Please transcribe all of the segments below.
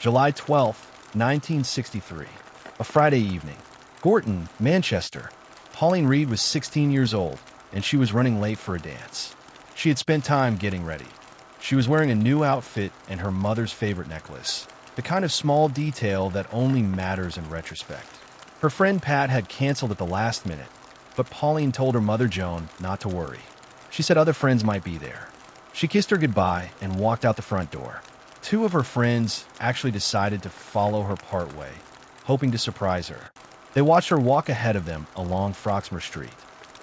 July 12, 1963. A Friday evening. Gorton, Manchester. Pauline Reed was 16 years old, and she was running late for a dance. She had spent time getting ready. She was wearing a new outfit and her mother's favorite necklace, the kind of small detail that only matters in retrospect. Her friend Pat had canceled at the last minute, but Pauline told her mother Joan not to worry. She said other friends might be there. She kissed her goodbye and walked out the front door. Two of her friends actually decided to follow her part way, hoping to surprise her. They watched her walk ahead of them along Froxmore Street.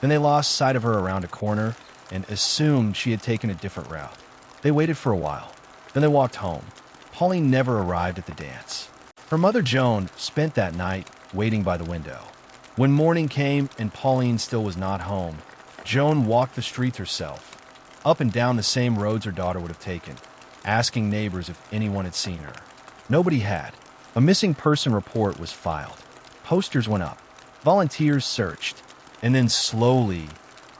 Then they lost sight of her around a corner and assumed she had taken a different route. They waited for a while. Then they walked home. Pauline never arrived at the dance. Her mother Joan spent that night waiting by the window. When morning came and Pauline still was not home, Joan walked the streets herself, up and down the same roads her daughter would have taken, asking neighbors if anyone had seen her. Nobody had. A missing person report was filed. Posters went up. Volunteers searched. And then slowly,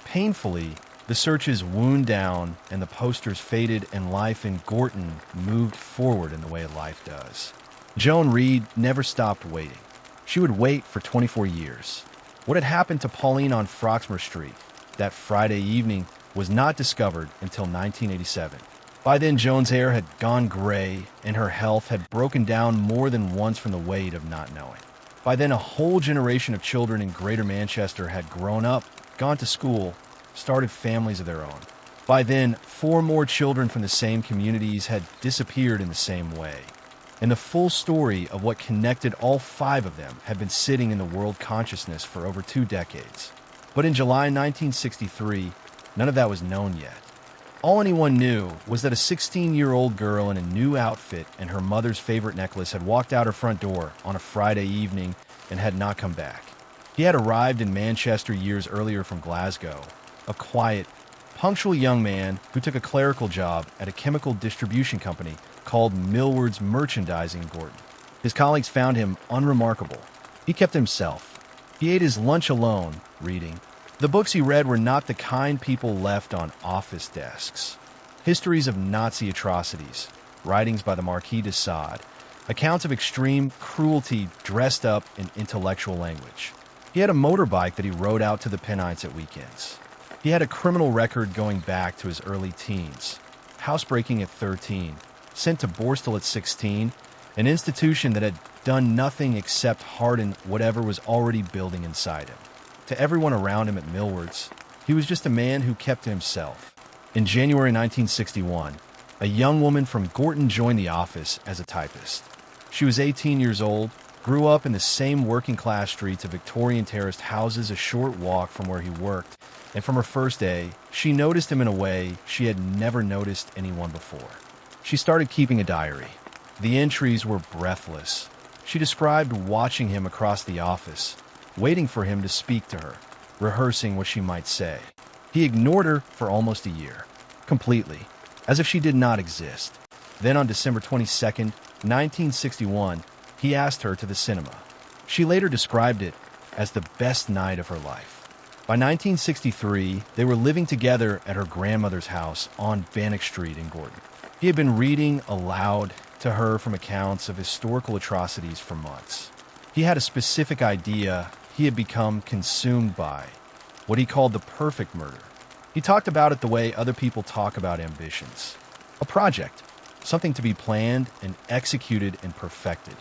painfully, the searches wound down and the posters faded and life in Gorton moved forward in the way life does. Joan Reed never stopped waiting. She would wait for 24 years. What had happened to Pauline on Froxmore Street that Friday evening was not discovered until 1987. By then, Joan's hair had gone gray and her health had broken down more than once from the weight of not knowing. By then, a whole generation of children in Greater Manchester had grown up, gone to school, started families of their own. By then, 4 more children from the same communities had disappeared in the same way. And the full story of what connected all 5 of them had been sitting in the world consciousness for over 2 decades. But in July 1963, none of that was known yet. All anyone knew was that a 16-year-old girl in a new outfit and her mother's favorite necklace had walked out her front door on a Friday evening and had not come back. He had arrived in Manchester years earlier from Glasgow, a quiet, punctual young man who took a clerical job at a chemical distribution company called Millward's Merchandising in Gorton. His colleagues found him unremarkable. He kept himself. He ate his lunch alone, reading. The books he read were not the kind people left on office desks. Histories of Nazi atrocities, writings by the Marquis de Sade, accounts of extreme cruelty dressed up in intellectual language. He had a motorbike that he rode out to the Pennines at weekends. He had a criminal record going back to his early teens. Housebreaking at 13, sent to Borstal at 16, an institution that had done nothing except harden whatever was already building inside him. To everyone around him at Millward's, he was just a man who kept to himself. In January 1961, a young woman from Gorton joined the office as a typist. She was 18 years old, grew up in the same working-class streets of Victorian terraced houses a short walk from where he worked, and from her first day, she noticed him in a way she had never noticed anyone before. She started keeping a diary. The entries were breathless. She described watching him across the office, waiting for him to speak to her, rehearsing what she might say. He ignored her for almost a year, completely, as if she did not exist. Then on December 22nd, 1961, he asked her to the cinema. She later described it as the best night of her life. By 1963, they were living together at her grandmother's house on Bannock Street in Gorton. He had been reading aloud to her from accounts of historical atrocities for months. He had a specific idea he had become consumed by, what he called the perfect murder. He talked about it the way other people talk about ambitions. A project, something to be planned and executed and perfected.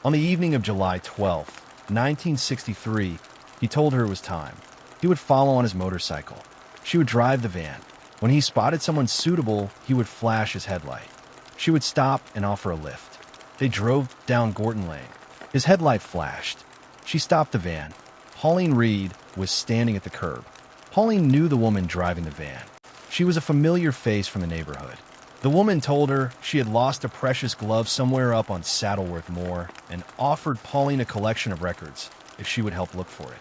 On the evening of July 12, 1963, he told her it was time. He would follow on his motorcycle. She would drive the van. When he spotted someone suitable, he would flash his headlight. She would stop and offer a lift. They drove down Gorton Lane. His headlight flashed. She stopped the van. Pauline Reed was standing at the curb. Pauline knew the woman driving the van. She was a familiar face from the neighborhood. The woman told her she had lost a precious glove somewhere up on Saddleworth Moor and offered Pauline a collection of records if she would help look for it.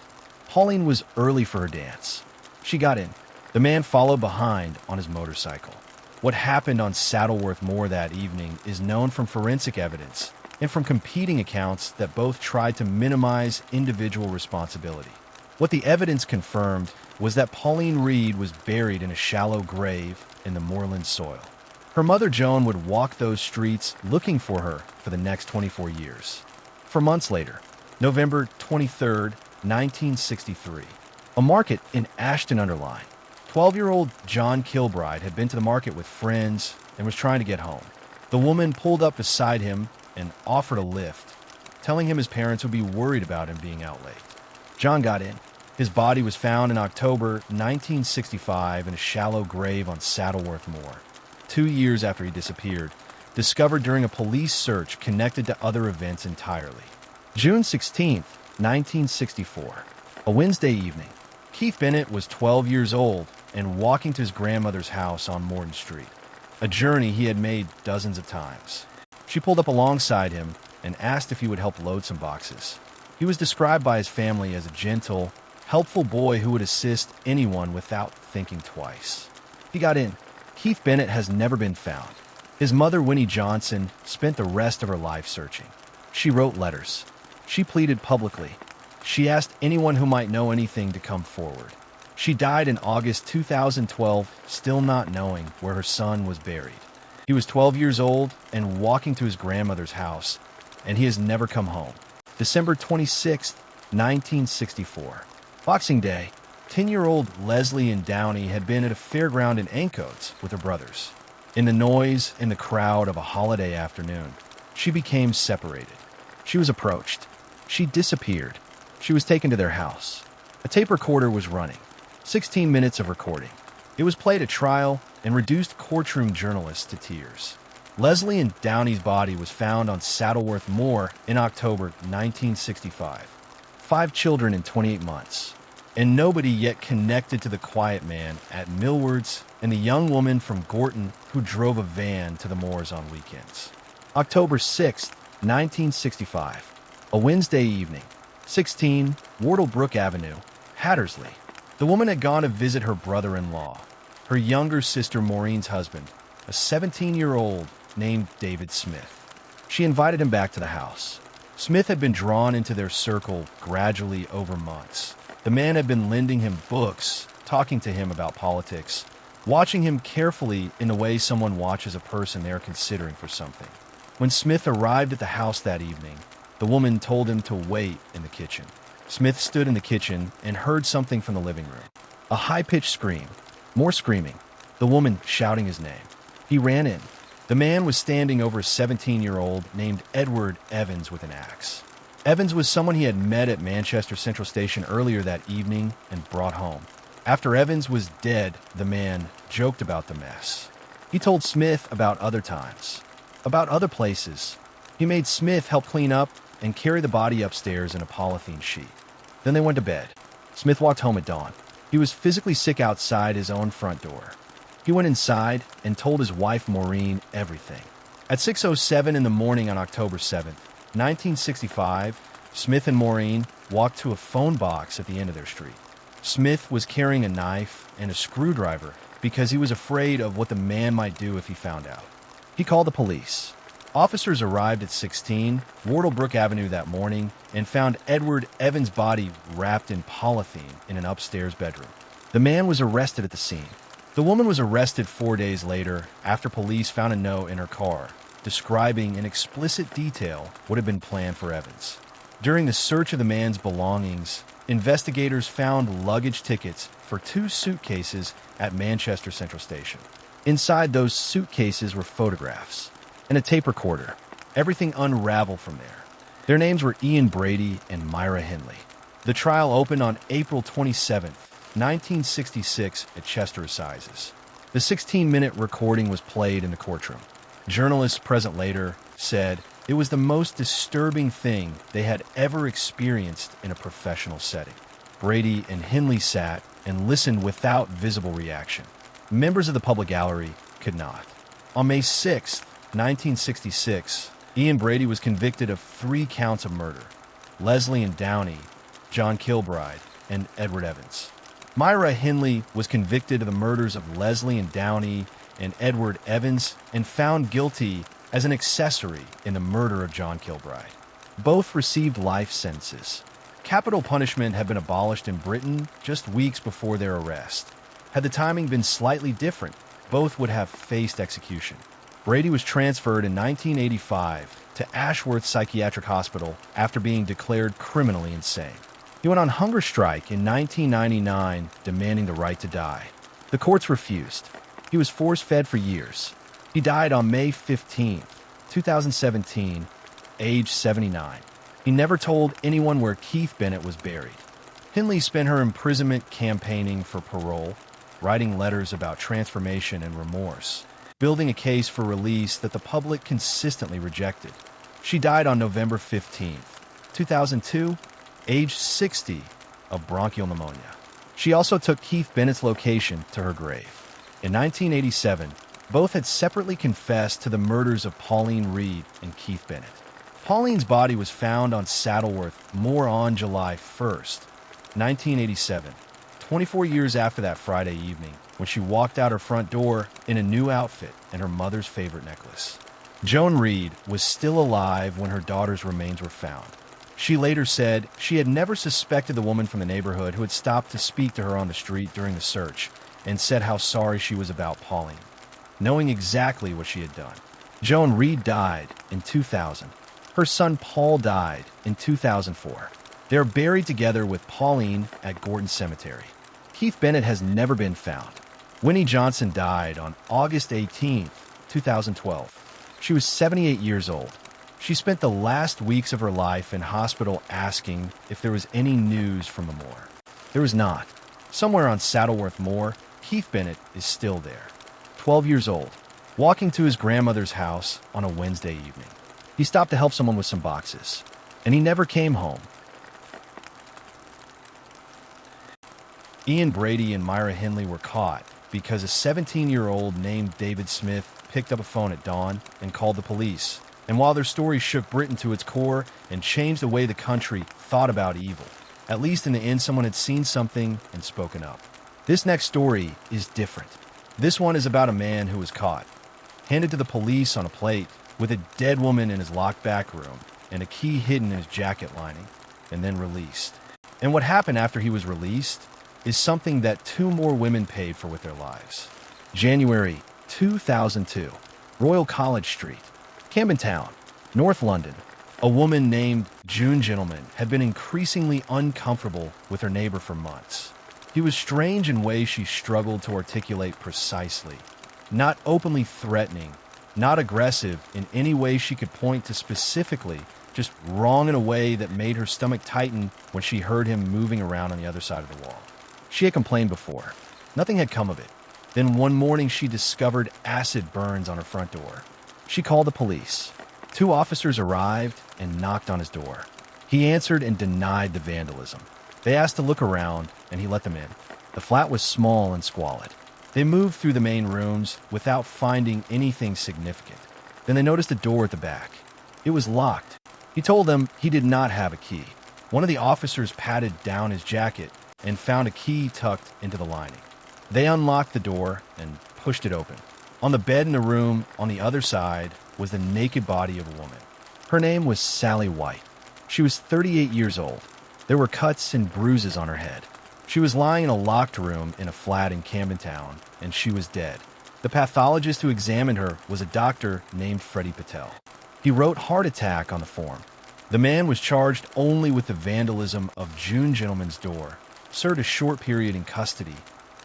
Pauline was early for her dance. She got in. The man followed behind on his motorcycle. What happened on Saddleworth Moor that evening is known from forensic evidence and from competing accounts that both tried to minimize individual responsibility. What the evidence confirmed was that Pauline Reed was buried in a shallow grave in the moorland soil. Her mother, Joan, would walk those streets looking for her for the next 24 years. For months later, November 23rd, 1963, a market in Ashton-under-Lyne. 12-year-old John Kilbride had been to the market with friends and was trying to get home. The woman pulled up beside him and offered a lift, telling him his parents would be worried about him being out late. John got in. His body was found in October 1965 in a shallow grave on Saddleworth Moor, 2 years after he disappeared, discovered during a police search connected to other events entirely. June 16, 1964, a Wednesday evening. Keith Bennett was 12 years old and walking to his grandmother's house on Morton Street, a journey he had made dozens of times. She pulled up alongside him and asked if he would help load some boxes. He was described by his family as a gentle, helpful boy who would assist anyone without thinking twice. He got in. Keith Bennett has never been found. His mother, Winnie Johnson, spent the rest of her life searching. She wrote letters. She pleaded publicly. She asked anyone who might know anything to come forward. She died in August 2012, still not knowing where her son was buried. He was 12 years old and walking to his grandmother's house, and he has never come home. December 26, 1964. Boxing Day. 10-year-old Leslie and Downey had been at a fairground in Ancoats with her brothers. In the noise and the crowd of a holiday afternoon, she became separated. She was approached. She disappeared. She was taken to their house. A tape recorder was running. 16 minutes of recording. It was played at trial and reduced courtroom journalists to tears. Leslie and Downey's body was found on Saddleworth Moor in October 1965. 5 children in 28 months. And nobody yet connected to the quiet man at Millwards and the young woman from Gorton who drove a van to the moors on weekends. October 6, 1965. A Wednesday evening. 16 Wardlebrook Avenue, Hattersley. The woman had gone to visit her brother-in-law, her younger sister Maureen's husband, a 17-year-old named David Smith. She invited him back to the house. Smith had been drawn into their circle gradually over months. The man had been lending him books, talking to him about politics, watching him carefully in the way someone watches a person they are considering for something. When Smith arrived at the house that evening, the woman told him to wait in the kitchen. Smith stood in the kitchen and heard something from the living room. A high-pitched scream. More screaming. The woman shouting his name. He ran in. The man was standing over a 17-year-old named Edward Evans with an axe. Evans was someone he had met at Manchester Central Station earlier that evening and brought home. After Evans was dead, the man joked about the mess. He told Smith about other times, about other places. He made Smith help clean up and carry the body upstairs in a polythene sheet. Then they went to bed. Smith walked home at dawn. He was physically sick outside his own front door. He went inside and told his wife Maureen everything. At 6:07 in the morning on October 7th, 1965, Smith and Maureen walked to a phone box at the end of their street. Smith was carrying a knife and a screwdriver because he was afraid of what the man might do if he found out. He called the police. Officers arrived at 16 Wardlebrook Avenue that morning and found Edward Evans' body wrapped in polythene in an upstairs bedroom. The man was arrested at the scene. The woman was arrested 4 days later after police found a note in her car describing in explicit detail what had been planned for Evans. During the search of the man's belongings, investigators found luggage tickets for 2 suitcases at Manchester Central Station. Inside those suitcases were photographs and a tape recorder. Everything unraveled from there. Their names were Ian Brady and Myra Henley. The trial opened on April 27th, 1966 at Chester Assizes. The 16-minute recording was played in the courtroom. Journalists present later said it was the most disturbing thing they had ever experienced in a professional setting. Brady and Henley sat and listened without visible reaction. Members of the public gallery could not. On May 6, 1966, Ian Brady was convicted of 3 counts of murder. Leslie and Downey, John Kilbride, and Edward Evans. Myra Henley was convicted of the murders of Leslie and Downey and Edward Evans and found guilty as an accessory in the murder of John Kilbride. Both received life sentences. Capital punishment had been abolished in Britain just weeks before their arrest. Had the timing been slightly different, both would have faced execution. Brady was transferred in 1985 to Ashworth Psychiatric Hospital after being declared criminally insane. He went on hunger strike in 1999, demanding the right to die. The courts refused. He was force-fed for years. He died on May 15, 2017, age 79. He never told anyone where Keith Bennett was buried. Hindley spent her imprisonment campaigning for parole, writing letters about transformation and remorse, building a case for release that the public consistently rejected. She died on November 15, 2002, age 60, of bronchial pneumonia. She also took Keith Bennett's location to her grave. In 1987, both had separately confessed to the murders of Pauline Reed and Keith Bennett. Pauline's body was found on Saddleworth Moor on July 1st, 1987, 24 years after that Friday evening, when she walked out her front door in a new outfit and her mother's favorite necklace. Joan Reed was still alive when her daughter's remains were found. She later said she had never suspected the woman from the neighborhood who had stopped to speak to her on the street during the search, and said how sorry she was about Pauline, knowing exactly what she had done. Joan Reed died in 2000. Her son Paul died in 2004. They are buried together with Pauline at Gorton Cemetery. Keith Bennett has never been found. Winnie Johnson died on August 18, 2012. She was 78 years old. She spent the last weeks of her life in hospital asking if there was any news from the moor. There was not. Somewhere on Saddleworth Moor, Keith Bennett is still there, 12 years old, walking to his grandmother's house on a Wednesday evening. He stopped to help someone with some boxes, and he never came home. Ian Brady and Myra Hindley were caught because a 17-year-old named David Smith picked up a phone at dawn and called the police. And while their story shook Britain to its core and changed the way the country thought about evil, at least in the end someone had seen something and spoken up. This next story is different. This one is about a man who was caught, handed to the police on a plate, with a dead woman in his locked back room and a key hidden in his jacket lining, and then released. And what happened after he was released is something that 2 more women paid for with their lives. January 2002, Royal College Street, Camden Town, North London. A woman named June Gentleman had been increasingly uncomfortable with her neighbor for months. He was strange in ways she struggled to articulate precisely. Not openly threatening, not aggressive in any way she could point to specifically, just wrong in a way that made her stomach tighten when she heard him moving around on the other side of the wall. She had complained before. Nothing had come of it. Then one morning she discovered acid burns on her front door. She called the police. 2 officers arrived and knocked on his door. He answered and denied the vandalism. They asked to look around, and he let them in. The flat was small and squalid. They moved through the main rooms without finding anything significant. Then they noticed a door at the back. It was locked. He told them he did not have a key. One of the officers patted down his jacket and found a key tucked into the lining. They unlocked the door and pushed it open. On the bed in the room on the other side was the naked body of a woman. Her name was Sally White. She was 38 years old. There were cuts and bruises on her head. She was lying in a locked room in a flat in Camden Town, and she was dead. The pathologist who examined her was a doctor named Freddie Patel. He wrote heart attack on the form. The man was charged only with the vandalism of June Gentleman's door, served a short period in custody,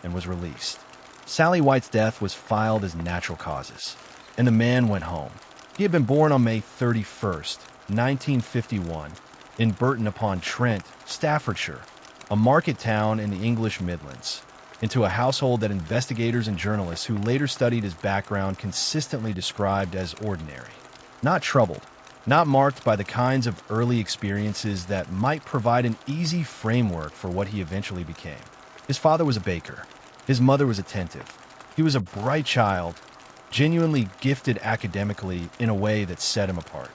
and was released. Sally White's death was filed as natural causes, and the man went home. He had been born on May 31st, 1951, in Burton-upon-Trent, Staffordshire, a market town in the English Midlands, into a household that investigators and journalists who later studied his background consistently described as ordinary. Not troubled, not marked by the kinds of early experiences that might provide an easy framework for what he eventually became. His father was a baker. His mother was attentive. He was a bright child, genuinely gifted academically in a way that set him apart.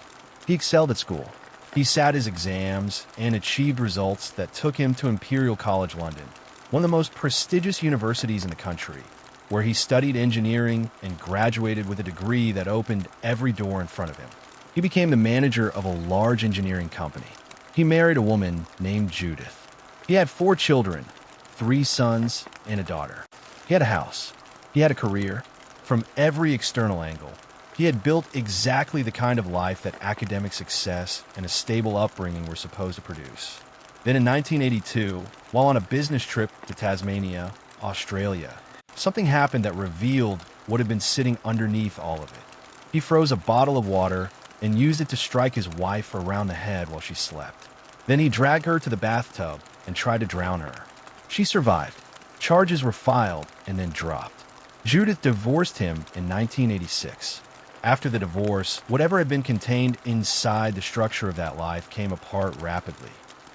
He excelled at school. He sat his exams and achieved results that took him to Imperial College London, one of the most prestigious universities in the country, where he studied engineering and graduated with a degree that opened every door in front of him. He became the manager of a large engineering company. He married a woman named Judith. He had 4 children, 3 sons and a daughter. He had a house. He had a career. from every external angle. He had built exactly the kind of life that academic success and a stable upbringing were supposed to produce. Then in 1982, while on a business trip to Tasmania, Australia, something happened that revealed what had been sitting underneath all of it. He froze a bottle of water and used it to strike his wife around the head while she slept. Then he dragged her to the bathtub and tried to drown her. She survived. Charges were filed and then dropped. Judith divorced him in 1986. After the divorce, whatever had been contained inside the structure of that life came apart rapidly.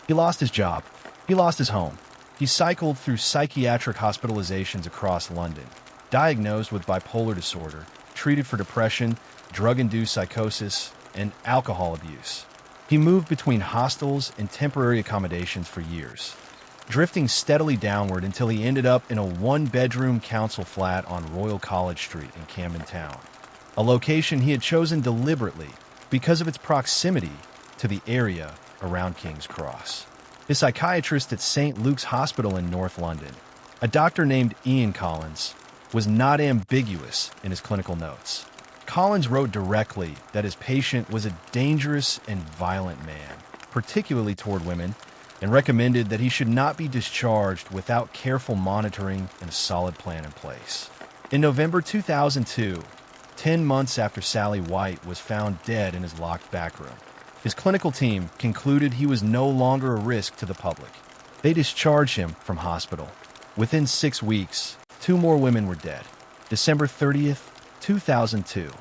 He lost his job. He lost his home. He cycled through psychiatric hospitalizations across London, diagnosed with bipolar disorder, treated for depression, drug-induced psychosis, and alcohol abuse. He moved between hostels and temporary accommodations for years, drifting steadily downward until he ended up in a one-bedroom council flat on Royal College Street in Camden Town, a location he had chosen deliberately because of its proximity to the area around King's Cross. A psychiatrist at St. Luke's Hospital in North London, a doctor named Ian Collins, was not ambiguous in his clinical notes. Collins wrote directly that his patient was a dangerous and violent man, particularly toward women, and recommended that he should not be discharged without careful monitoring and a solid plan in place. In November 2002, 10 months after Sally White was found dead in his locked back room, his clinical team concluded he was no longer a risk to the public. They discharged him from hospital. Within 6 weeks, 2 more women were dead. December 30th, 2002.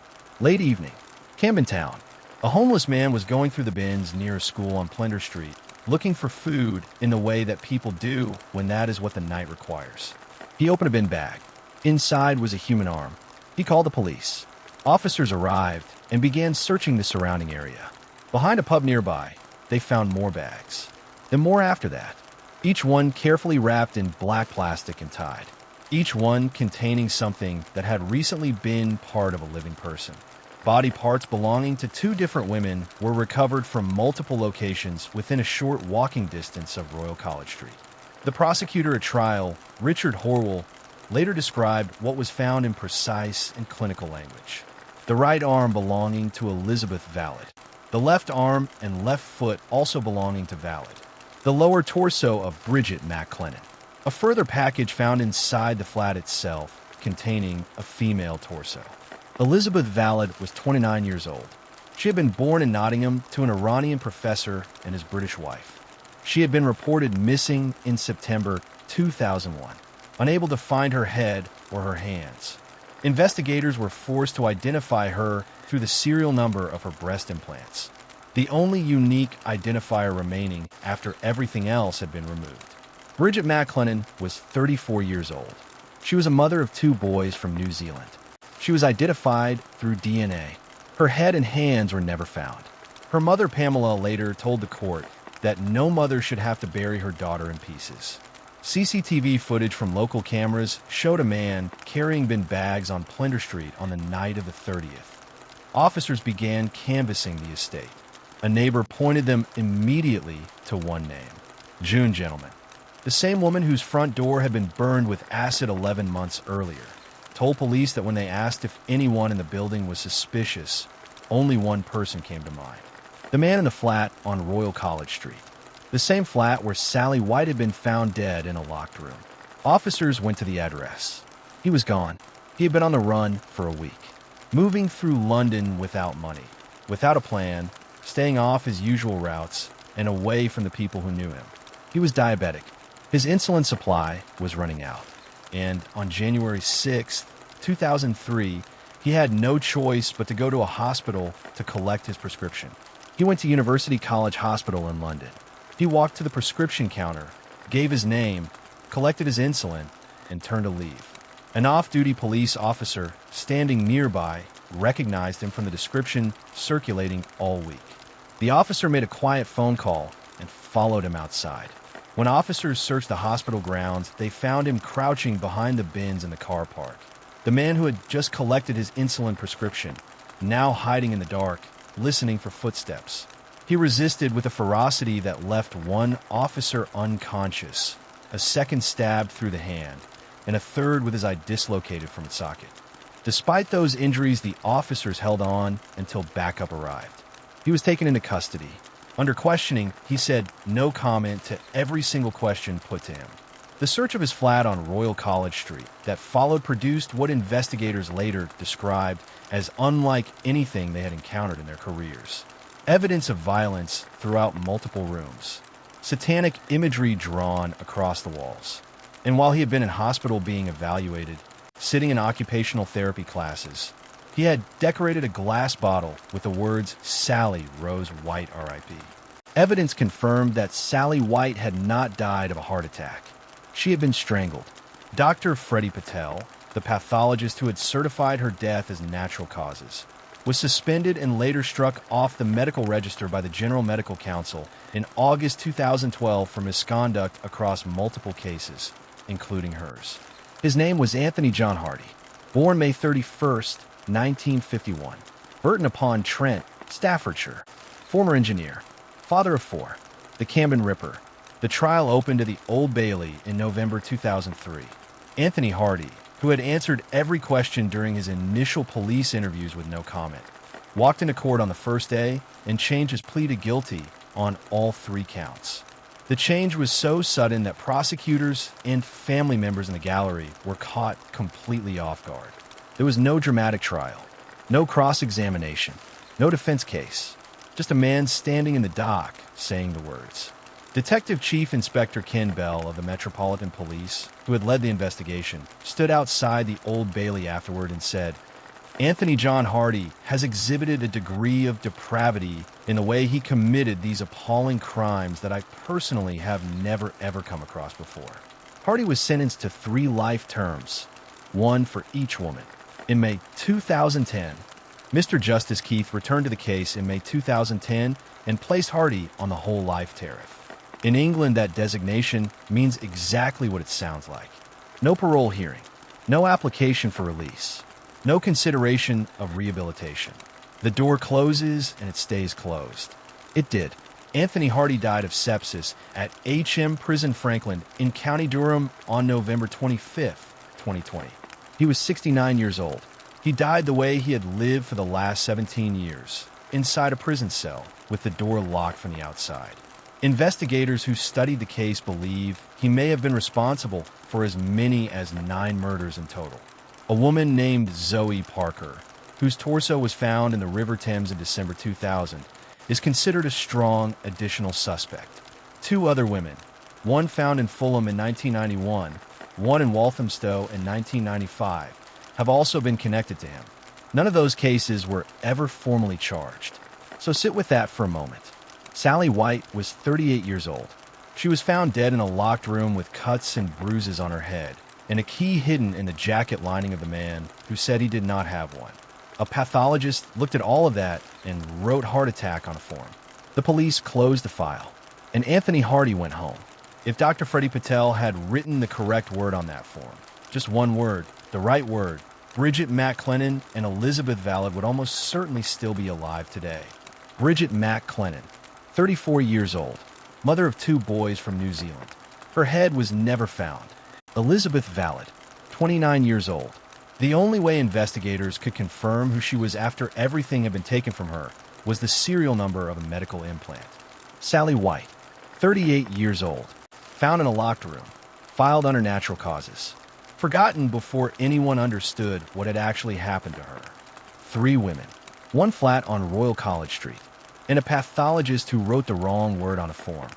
Late evening, Camden Town. A homeless man was going through the bins near a school on Plender Street, looking for food in the way that people do when that is what the night requires. He opened a bin bag. Inside was a human arm. He called the police. Officers arrived and began searching the surrounding area. Behind a pub nearby, they found more bags. Then more after that, each one carefully wrapped in black plastic and tied. Each one containing something that had recently been part of a living person. Body parts belonging to 2 different women were recovered from multiple locations within a short walking distance of Royal College Street. The prosecutor at trial, Richard Horwell, later described what was found in precise and clinical language. The right arm belonging to Elizabeth Vallet. The left arm and left foot also belonging to Vallet. The lower torso of Bridget McClennan. A further package found inside the flat itself containing a female torso. Elizabeth Vallet was 29 years old. She had been born in Nottingham to an Iranian professor and his British wife. She had been reported missing in September 2001, unable to find her head or her hands. Investigators were forced to identify her through the serial number of her breast implants, the only unique identifier remaining after everything else had been removed. Bridget McClennan was 34 years old. She was a mother of 2 boys from New Zealand. She was identified through DNA. Her head and hands were never found. Her mother, Pamela, later told the court that no mother should have to bury her daughter in pieces. CCTV footage from local cameras showed a man carrying bin bags on Plender Street on the night of the 30th. Officers began canvassing the estate. A neighbor pointed them immediately to one name, June Gentleman. The same woman whose front door had been burned with acid 11 months earlier, told police that when they asked if anyone in the building was suspicious, only one person came to mind. The man in the flat on Royal College Street. The same flat where Sally White had been found dead in a locked room. Officers went to the address. He was gone. He had been on the run for a week, moving through London without money, without a plan, staying off his usual routes, and away from the people who knew him. He was diabetic. His insulin supply was running out. And on January 6, 2003, he had no choice but to go to a hospital to collect his prescription. He went to University College Hospital in London. He walked to the prescription counter, gave his name, collected his insulin, and turned to leave. An off-duty police officer standing nearby recognized him from the description circulating all week. The officer made a quiet phone call and followed him outside. When officers searched the hospital grounds, they found him crouching behind the bins in the car park. The man who had just collected his insulin prescription, now hiding in the dark, listening for footsteps. He resisted with a ferocity that left one officer unconscious, a second stabbed through the hand, and a third with his eye dislocated from its socket. Despite those injuries, the officers held on until backup arrived. He was taken into custody. Under questioning, he said no comment to every single question put to him. The search of his flat on Royal College Street that followed produced what investigators later described as unlike anything they had encountered in their careers. Evidence of violence throughout multiple rooms. Satanic imagery drawn across the walls. And while he had been in hospital being evaluated, sitting in occupational therapy classes, he had decorated a glass bottle with the words Sally Rose White R.I.P. Evidence confirmed that Sally White had not died of a heart attack. She had been strangled. Dr. Freddie Patel, the pathologist who had certified her death as natural causes, was suspended and later struck off the medical register by the General Medical Council in August 2012 for misconduct across multiple cases, including hers. His name was Anthony John Hardy, born May 31st, 1951, Burton-upon-Trent, Staffordshire, former engineer, father of four, the Camden Ripper. The trial opened at the Old Bailey in November 2003. Anthony Hardy, who had answered every question during his initial police interviews with no comment, walked into court on the first day and changed his plea to guilty on all three counts. The change was so sudden that prosecutors and family members in the gallery were caught completely off guard. There was no dramatic trial, no cross-examination, no defense case, just a man standing in the dock saying the words. Detective Chief Inspector Ken Bell of the Metropolitan Police, who had led the investigation, stood outside the Old Bailey afterward and said, "Anthony John Hardy has exhibited a degree of depravity in the way he committed these appalling crimes that I personally have never ever come across before." Hardy was sentenced to 3 life terms, one for each woman. In May 2010, Mr. Justice Keith returned to the case in May 2010 and placed Hardy on the whole life tariff. In England, that designation means exactly what it sounds like. No parole hearing, no application for release, no consideration of rehabilitation. The door closes and it stays closed. It did. Anthony Hardy died of sepsis at HM Prison Franklin in County Durham on November 25th, 2020. He was 69 years old. He died the way he had lived for the last 17 years, inside a prison cell with the door locked from the outside. Investigators who studied the case believe he may have been responsible for as many as 9 murders in total. A woman named Zoe Parker, whose torso was found in the River Thames in December 2000, is considered a strong additional suspect. 2 other women, one found in Fulham in 1991, one in Walthamstow in 1995, have also been connected to him. None of those cases were ever formally charged. So sit with that for a moment. Sally White was 38 years old. She was found dead in a locked room with cuts and bruises on her head, and a key hidden in the jacket lining of the man who said he did not have one. A pathologist looked at all of that and wrote heart attack on a form. The police closed the file, and Anthony Hardy went home. If Dr. Freddie Patel had written the correct word on that form, just one word, the right word, Bridget McClennan and Elizabeth Valid would almost certainly still be alive today. Bridget McClennan, 34 years old, mother of 2 boys from New Zealand. Her head was never found. Elizabeth Valid, 29 years old. The only way investigators could confirm who she was after everything had been taken from her was the serial number of a medical implant. Sally White, 38 years old, found in a locked room, filed under natural causes. Forgotten before anyone understood what had actually happened to her. 3 women, one flat on Royal College Street, and a pathologist who wrote the wrong word on a form.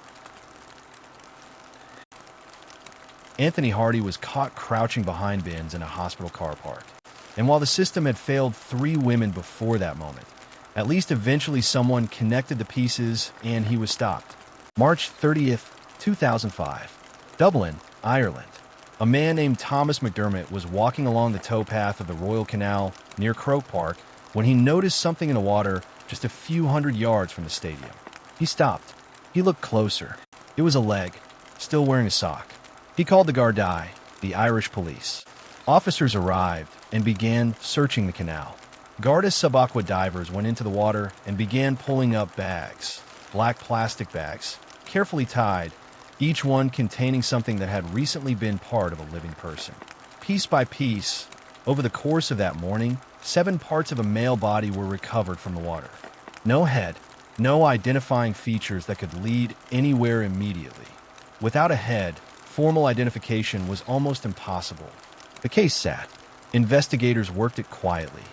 Anthony Hardy was caught crouching behind bins in a hospital car park. And while the system had failed 3 women before that moment, at least eventually someone connected the pieces and he was stopped. March 30th, 2005, Dublin, Ireland. A man named Thomas McDermott was walking along the towpath of the Royal Canal near Croke Park when he noticed something in the water just a few hundred yards from the stadium. He stopped. He looked closer. It was a leg, still wearing a sock. He called the Gardaí, the Irish police. Officers arrived and began searching the canal. Garda subaqua divers went into the water and began pulling up bags, black plastic bags, carefully tied, each one containing something that had recently been part of a living person. Piece by piece, Over the course of that morning, 7 parts of a male body were recovered from the water. No head, no identifying features that could lead anywhere immediately. Without a head, formal identification was almost impossible. The case sat. Investigators worked it quietly.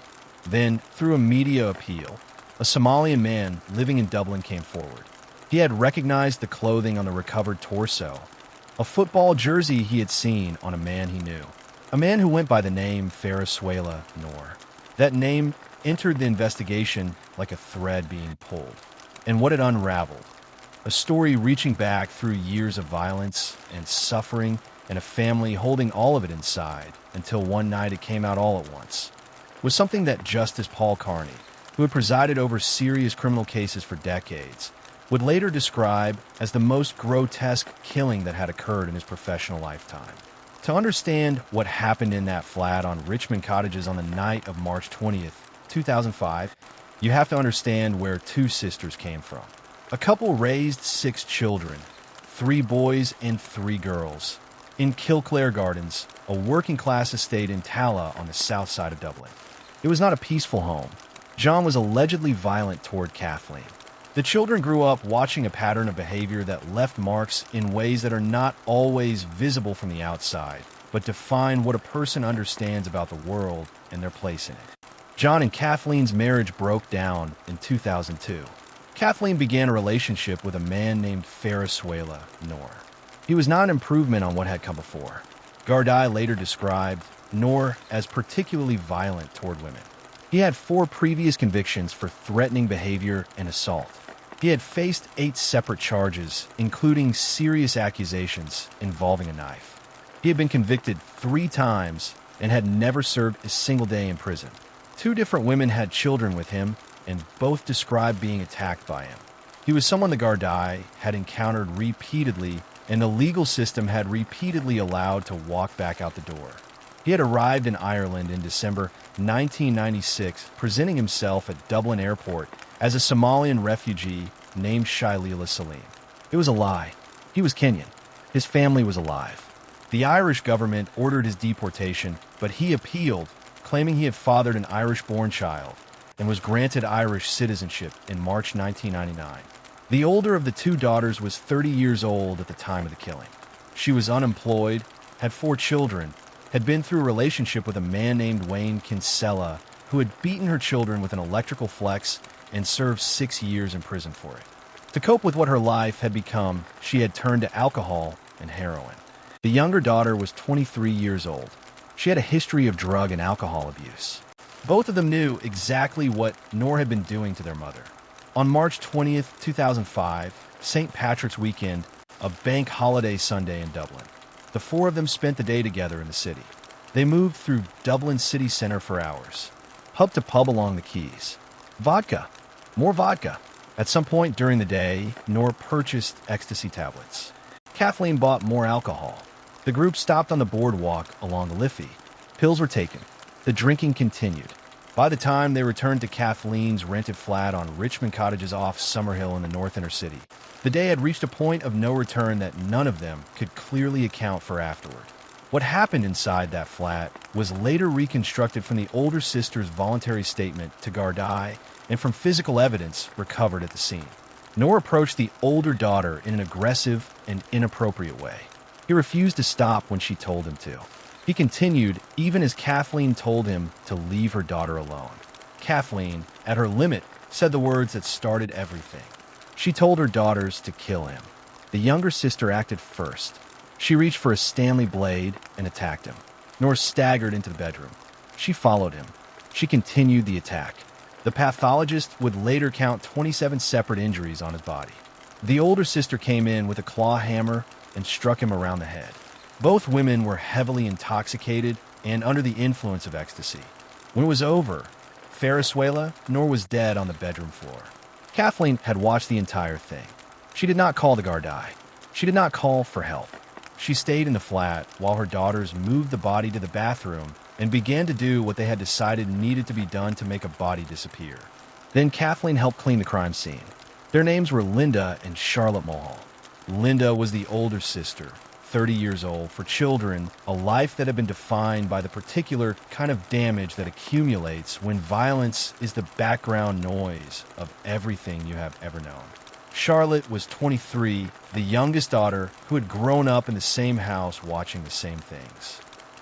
Then, through a media appeal, a Somalian man living in Dublin came forward. He had recognized the clothing on the recovered torso, a football jersey he had seen on a man he knew, a man who went by the name Farasuela Noor. That name entered the investigation like a thread being pulled, and what it unraveled, a story reaching back through years of violence and suffering and a family holding all of it inside until one night it came out all at once, was something that Justice Paul Carney, who had presided over serious criminal cases for decades, would later describe as the most grotesque killing that had occurred in his professional lifetime. To understand what happened in that flat on Richmond Cottages on the night of March 20th, 2005, you have to understand where 2 sisters came from. A couple raised 6 children, 3 boys and 3 girls, in Kilclare Gardens, a working-class estate in Tala on the south side of Dublin. It was not a peaceful home. John was allegedly violent toward Kathleen. The children grew up watching a pattern of behavior that left marks in ways that are not always visible from the outside, but define what a person understands about the world and their place in it. John and Kathleen's marriage broke down in 2002. Kathleen began a relationship with a man named Farasuela Noor. He was not an improvement on what had come before. Gardaí later described Noor as particularly violent toward women. He had 4 previous convictions for threatening behavior and assault. He had faced 8 separate charges, including serious accusations involving a knife. He had been convicted 3 times and had never served a single day in prison. 2 different women had children with him, and both described being attacked by him. He was someone the Gardaí had encountered repeatedly, and the legal system had repeatedly allowed to walk back out the door. He had arrived in Ireland in December 1996, presenting himself at Dublin Airport as a Somalian refugee named Shailila Salim. It was a lie. He was Kenyan. His family was alive. The Irish government ordered his deportation, but he appealed, claiming he had fathered an Irish-born child and was granted Irish citizenship in March 1999. The older of the 2 daughters was 30 years old at the time of the killing. She was unemployed, had 4 children, had been through a relationship with a man named Wayne Kinsella, who had beaten her children with an electrical flex and served 6 years in prison for it. To cope with what her life had become, she had turned to alcohol and heroin. The younger daughter was 23 years old. She had a history of drug and alcohol abuse. Both of them knew exactly what Noor had been doing to their mother. On March 20th, 2005, St. Patrick's weekend, a bank holiday Sunday in Dublin, the 4 of them spent the day together in the city. They moved through Dublin city center for hours, pub to pub along the quays. Vodka. More vodka. At some point during the day, Noor purchased ecstasy tablets. Kathleen bought more alcohol. The group stopped on the boardwalk along the Liffey. Pills were taken. The drinking continued. By the time they returned to Kathleen's rented flat on Richmond Cottages off Summerhill in the North Inner City, the day had reached a point of no return that none of them could clearly account for afterward. What happened inside that flat was later reconstructed from the older sister's voluntary statement to Gardaí and from physical evidence recovered at the scene. Noor approached the older daughter in an aggressive and inappropriate way. He refused to stop when she told him to. He continued even as Kathleen told him to leave her daughter alone. Kathleen, at her limit, said the words that started everything. She told her daughters to kill him. The younger sister acted first. She reached for a Stanley blade and attacked him. Noor staggered into the bedroom. She followed him. She continued the attack. The pathologist would later count 27 separate injuries on his body. The older sister came in with a claw hammer and struck him around the head. Both women were heavily intoxicated and under the influence of ecstasy. When it was over, Farasuela Noor was dead on the bedroom floor. Kathleen had watched the entire thing. She did not call the Gardaí. She did not call for help. She stayed in the flat while her daughters moved the body to the bathroom and began to do what they had decided needed to be done to make a body disappear. Then Kathleen helped clean the crime scene. Their names were Linda and Charlotte Mulhall. Linda was the older sister, 30 years old. For children, a life that had been defined by the particular kind of damage that accumulates when violence is the background noise of everything you have ever known. Charlotte was 23, the youngest daughter who had grown up in the same house watching the same things.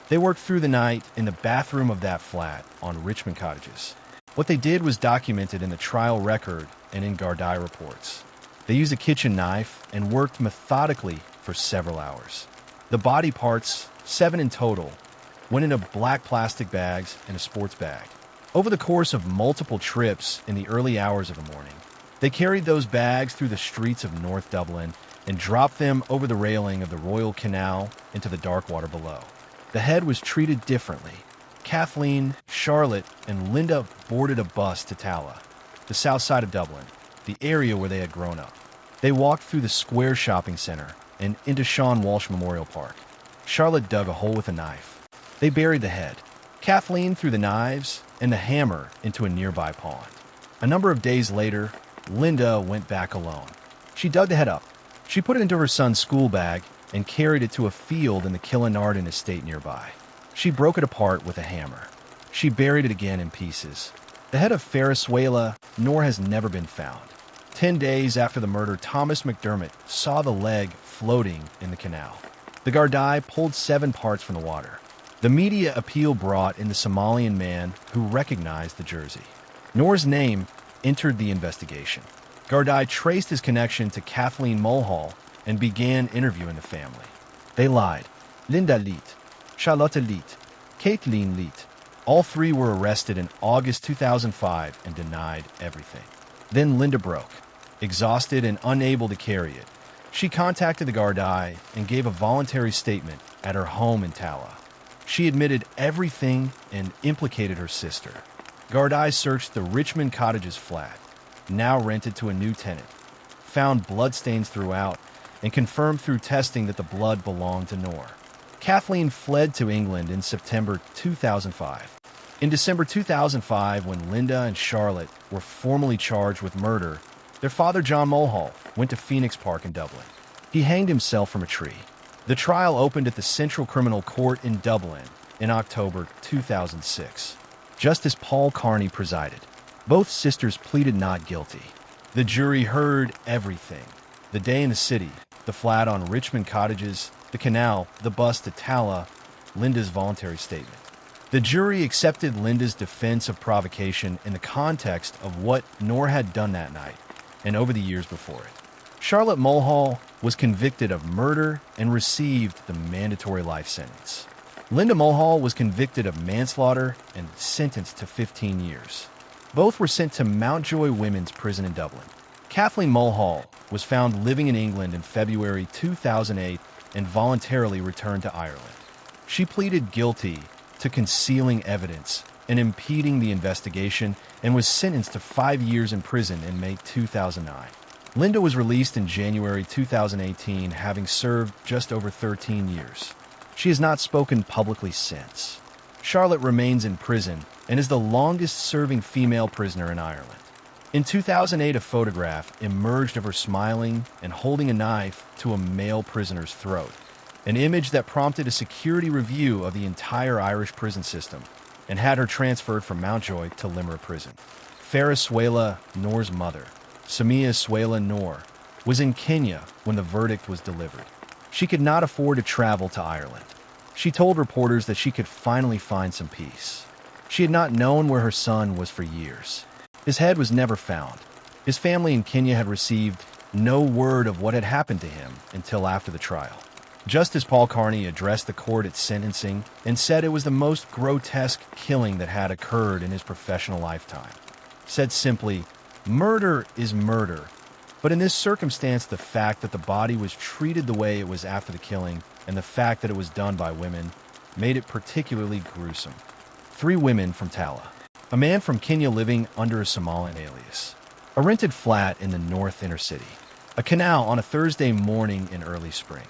They worked through the night in the bathroom of that flat on Richmond Cottages. What they did was documented in the trial record and in Gardaí reports. They used a kitchen knife and worked methodically for several hours. The body parts, 7 in total, went into black plastic bags and a sports bag. Over the course of multiple trips in the early hours of the morning, they carried those bags through the streets of North Dublin and dropped them over the railing of the Royal Canal into the dark water below. The head was treated differently. Kathleen, Charlotte, and Linda boarded a bus to Tala, the south side of Dublin, the area where they had grown up. They walked through the Square shopping center and into Sean Walsh Memorial Park. Charlotte dug a hole with a knife. They buried the head. Kathleen threw the knives and the hammer into a nearby pond. A number of days later, Linda went back alone. She dug the head up. She put it into her son's school bag and carried it to a field in the Killinarden estate nearby. She broke it apart with a hammer. She buried it again in pieces. The head of Ferriswela Nor has never been found. 10 days after the murder, Thomas McDermott saw the leg floating in the canal. The Gardaí pulled 7 parts from the water. The media appeal brought in the Somalian man who recognized the jersey. Nor's name entered the investigation. Gardaí traced his connection to Kathleen Mulhall and began interviewing the family. They lied. Linda Leet, Charlotte Leet, Kathleen Leet. All 3 were arrested in August 2005 and denied everything. Then Linda broke. Exhausted and unable to carry it, she contacted the Gardaí and gave a voluntary statement at her home in Tala. She admitted everything and implicated her sister. Gardaí searched the Richmond Cottages flat, now rented to a new tenant, found bloodstains throughout, and confirmed through testing that the blood belonged to Nor. Kathleen fled to England in September 2005. In December 2005, when Linda and Charlotte were formally charged with murder, their father, John Mulhall, went to Phoenix Park in Dublin. He hanged himself from a tree. The trial opened at the Central Criminal Court in Dublin in October 2006. Justice Paul Carney presided. Both sisters pleaded not guilty. The jury heard everything. The day in the city, the flat on Richmond Cottages, the canal, the bus to Tala, Linda's voluntary statement. The jury accepted Linda's defense of provocation in the context of what Nor had done that night and over the years before it. Charlotte Mulhall was convicted of murder and received the mandatory life sentence. Linda Mulhall was convicted of manslaughter and sentenced to 15 years. Both were sent to Mountjoy Women's Prison in Dublin. Kathleen Mulhall was found living in England in February 2008 and voluntarily returned to Ireland. She pleaded guilty to concealing evidence and impeding the investigation and was sentenced to 5 years in prison in May 2009. Linda was released in January 2018, having served just over 13 years. She has not spoken publicly since. Charlotte remains in prison and is the longest-serving female prisoner in Ireland. In 2008, a photograph emerged of her smiling and holding a knife to a male prisoner's throat, an image that prompted a security review of the entire Irish prison system and had her transferred from Mountjoy to Limerick Prison. Ferriswela Nor's mother, Samia Swela Nor, was in Kenya when the verdict was delivered. She could not afford to travel to Ireland. She told reporters that she could finally find some peace. She had not known where her son was for years. His head was never found. His family in Kenya had received no word of what had happened to him until after the trial. Justice Paul Carney addressed the court at sentencing and said it was the most grotesque killing that had occurred in his professional lifetime. Said simply, "Murder is murder, but in this circumstance, the fact that the body was treated the way it was after the killing and the fact that it was done by women made it particularly gruesome." 3 women from Tala. A man from Kenya living under a Somalian alias. A rented flat in the North Inner City. A canal on a Thursday morning in early spring.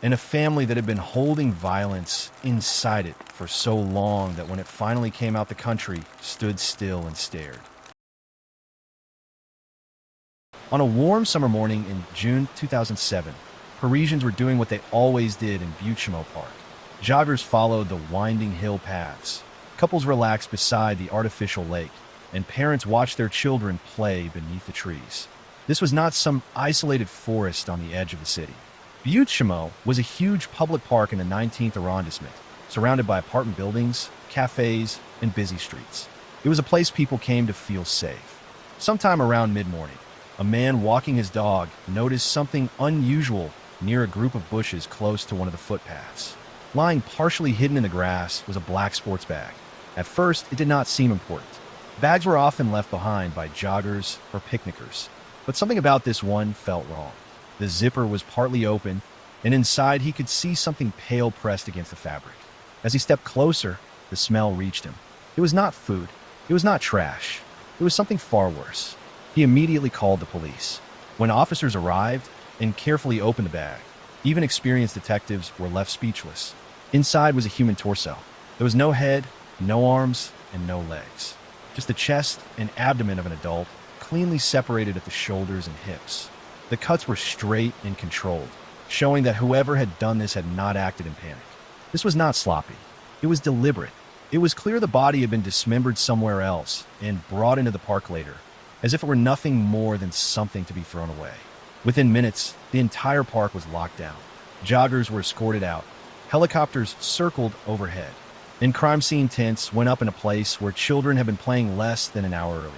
And a family that had been holding violence inside it for so long that when it finally came out the country, stood still and stared. On a warm summer morning in June 2007, Parisians were doing what they always did in Butte Park. Joggers followed the winding hill paths. Couples relaxed beside the artificial lake, and parents watched their children play beneath the trees. This was not some isolated forest on the edge of the city. Butte was a huge public park in the 19th arrondissement, surrounded by apartment buildings, cafes, and busy streets. It was a place people came to feel safe. Sometime around mid-morning, a man walking his dog noticed something unusual near a group of bushes close to one of the footpaths. Lying partially hidden in the grass was a black sports bag. At first, it did not seem important. Bags were often left behind by joggers or picnickers, but something about this one felt wrong. The zipper was partly open, and inside he could see something pale pressed against the fabric. As he stepped closer, the smell reached him. It was not food. It was not trash. It was something far worse. He immediately called the police. When officers arrived and carefully opened the bag, even experienced detectives were left speechless. Inside was a human torso. There was no head, no arms, and no legs. Just the chest and abdomen of an adult, cleanly separated at the shoulders and hips. The cuts were straight and controlled, showing that whoever had done this had not acted in panic. This was not sloppy. It was deliberate. It was clear the body had been dismembered somewhere else and brought into the park later, as if it were nothing more than something to be thrown away. Within minutes, the entire park was locked down. Joggers were escorted out. Helicopters circled overhead, and crime scene tents went up in a place where children had been playing less than an hour earlier.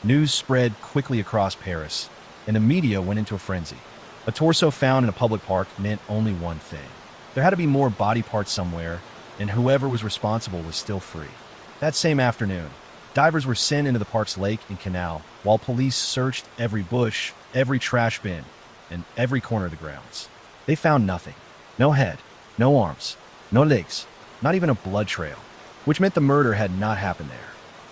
News spread quickly across Paris, and the media went into a frenzy. A torso found in a public park meant only one thing. There had to be more body parts somewhere, and whoever was responsible was still free. That same afternoon, divers were sent into the park's lake and canal, while police searched every bush, every trash bin, and every corner of the grounds. They found nothing. No head, no arms, no legs, not even a blood trail, which meant the murder had not happened there.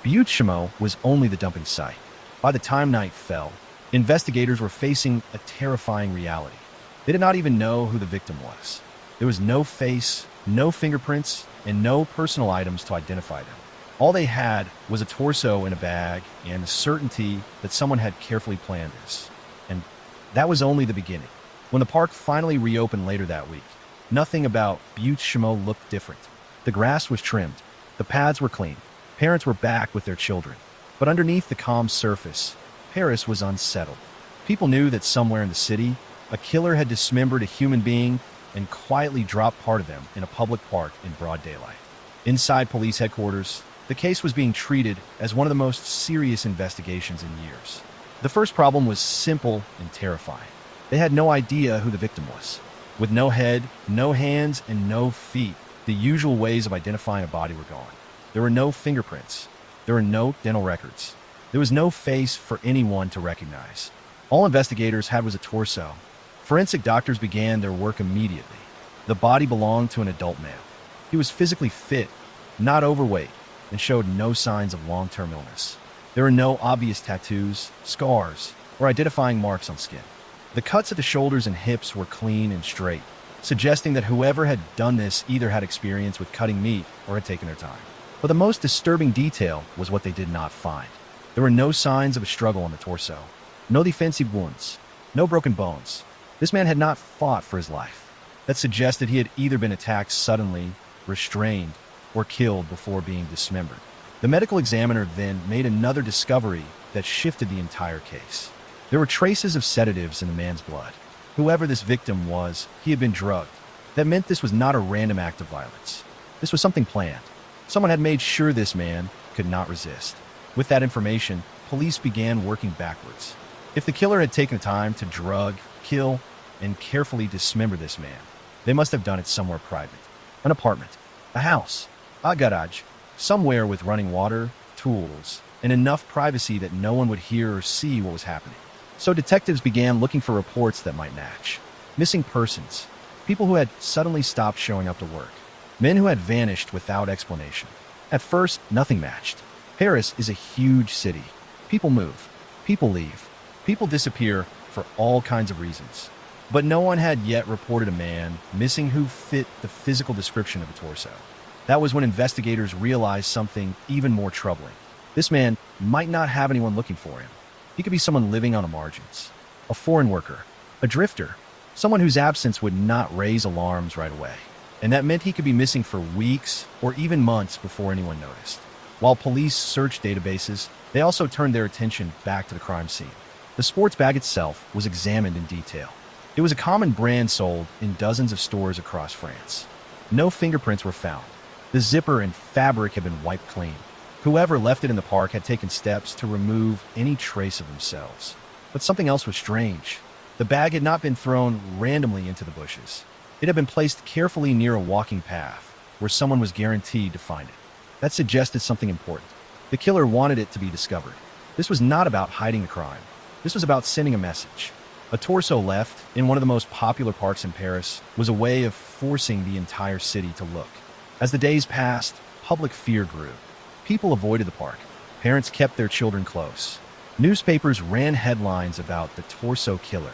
Butte was only the dumping site. By the time night fell, investigators were facing a terrifying reality. They did not even know who the victim was. There was no face, no fingerprints, and no personal items to identify them. All they had was a torso in a bag and the certainty that someone had carefully planned this. And that was only the beginning. When the park finally reopened later that week, nothing about Butte looked different. The grass was trimmed. The paths were clean. Parents were back with their children. But underneath the calm surface, Paris was unsettled. People knew that somewhere in the city, a killer had dismembered a human being and quietly dropped part of them in a public park in broad daylight. Inside police headquarters, the case was being treated as one of the most serious investigations in years. The first problem was simple and terrifying. They had no idea who the victim was. With no head, no hands, and no feet, the usual ways of identifying a body were gone. There were no fingerprints. There were no dental records. There was no face for anyone to recognize. All investigators had was a torso. Forensic doctors began their work immediately. The body belonged to an adult male. He was physically fit, not overweight, and showed no signs of long-term illness. There were no obvious tattoos, scars, or identifying marks on skin. The cuts at the shoulders and hips were clean and straight, suggesting that whoever had done this either had experience with cutting meat or had taken their time. But the most disturbing detail was what they did not find. There were no signs of a struggle on the torso, no defensive wounds, no broken bones. This man had not fought for his life. That suggested he had either been attacked suddenly, restrained, or killed before being dismembered. The medical examiner then made another discovery that shifted the entire case. There were traces of sedatives in the man's blood. Whoever this victim was, he had been drugged. That meant this was not a random act of violence. This was something planned. Someone had made sure this man could not resist. With that information, police began working backwards. If the killer had taken time to drug, kill, and carefully dismember this man, they must have done it somewhere private. An apartment, a house, a garage, somewhere with running water, tools, and enough privacy that no one would hear or see what was happening. So detectives began looking for reports that might match. Missing persons, people who had suddenly stopped showing up to work, men who had vanished without explanation. At first, nothing matched. Paris is a huge city. People move, people leave, people disappear for all kinds of reasons. But no one had yet reported a man missing who fit the physical description of a torso. That was when investigators realized something even more troubling. This man might not have anyone looking for him. He could be someone living on the margins, a foreign worker, a drifter, someone whose absence would not raise alarms right away. And that meant he could be missing for weeks or even months before anyone noticed. While police searched databases, they also turned their attention back to the crime scene. The sports bag itself was examined in detail. It was a common brand sold in dozens of stores across France. No fingerprints were found. The zipper and fabric had been wiped clean. Whoever left it in the park had taken steps to remove any trace of themselves. But something else was strange. The bag had not been thrown randomly into the bushes. It had been placed carefully near a walking path, where someone was guaranteed to find it. That suggested something important. The killer wanted it to be discovered. This was not about hiding the crime. This was about sending a message. A torso left in one of the most popular parks in Paris was a way of forcing the entire city to look. As the days passed, public fear grew. People avoided the park. Parents kept their children close. Newspapers ran headlines about the torso killer.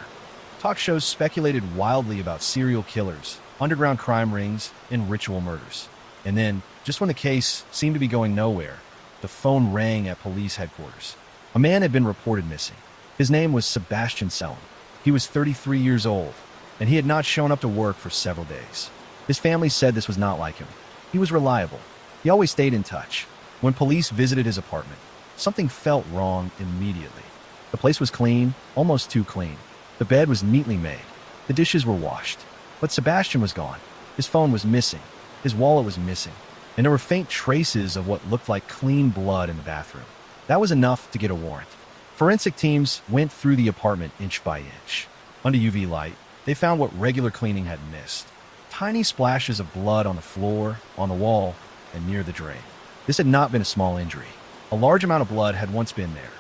Talk shows speculated wildly about serial killers, underground crime rings, and ritual murders. And then, just when the case seemed to be going nowhere, the phone rang at police headquarters. A man had been reported missing. His name was Sebastian Selin. He was 33 years old, and he had not shown up to work for several days. His family said this was not like him. He was reliable. He always stayed in touch. When police visited his apartment, something felt wrong immediately. The place was clean, almost too clean. The bed was neatly made. The dishes were washed. But Sebastian was gone. His phone was missing. His wallet was missing. And there were faint traces of what looked like clean blood in the bathroom. That was enough to get a warrant. Forensic teams went through the apartment inch by inch. Under UV light, they found what regular cleaning had missed. Tiny splashes of blood on the floor, on the wall, and near the drain. This had not been a small injury. A large amount of blood had once been there.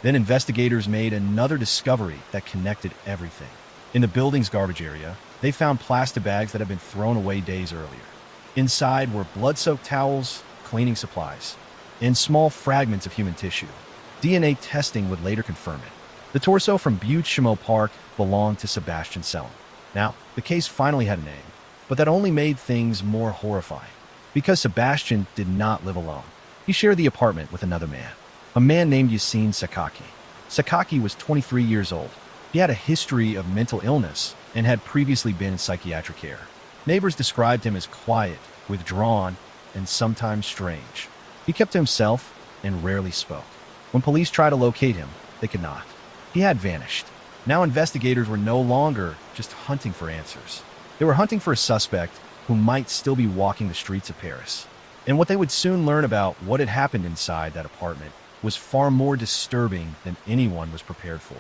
Then investigators made another discovery that connected everything. In the building's garbage area, they found plastic bags that had been thrown away days earlier. Inside were blood-soaked towels, cleaning supplies, and small fragments of human tissue. DNA testing would later confirm it. The torso from Butte-Chaumont Park belonged to Sebastian Selin. Now, the case finally had a name, but that only made things more horrifying. Because Sebastian did not live alone. He shared the apartment with another man, a man named Yassine Sakaki. Sakaki was 23 years old. He had a history of mental illness and had previously been in psychiatric care. Neighbors described him as quiet, withdrawn, and sometimes strange. He kept to himself and rarely spoke. When police tried to locate him, they could not. He had vanished. Now investigators were no longer just hunting for answers. They were hunting for a suspect who might still be walking the streets of Paris. And what they would soon learn about what had happened inside that apartment was far more disturbing than anyone was prepared for.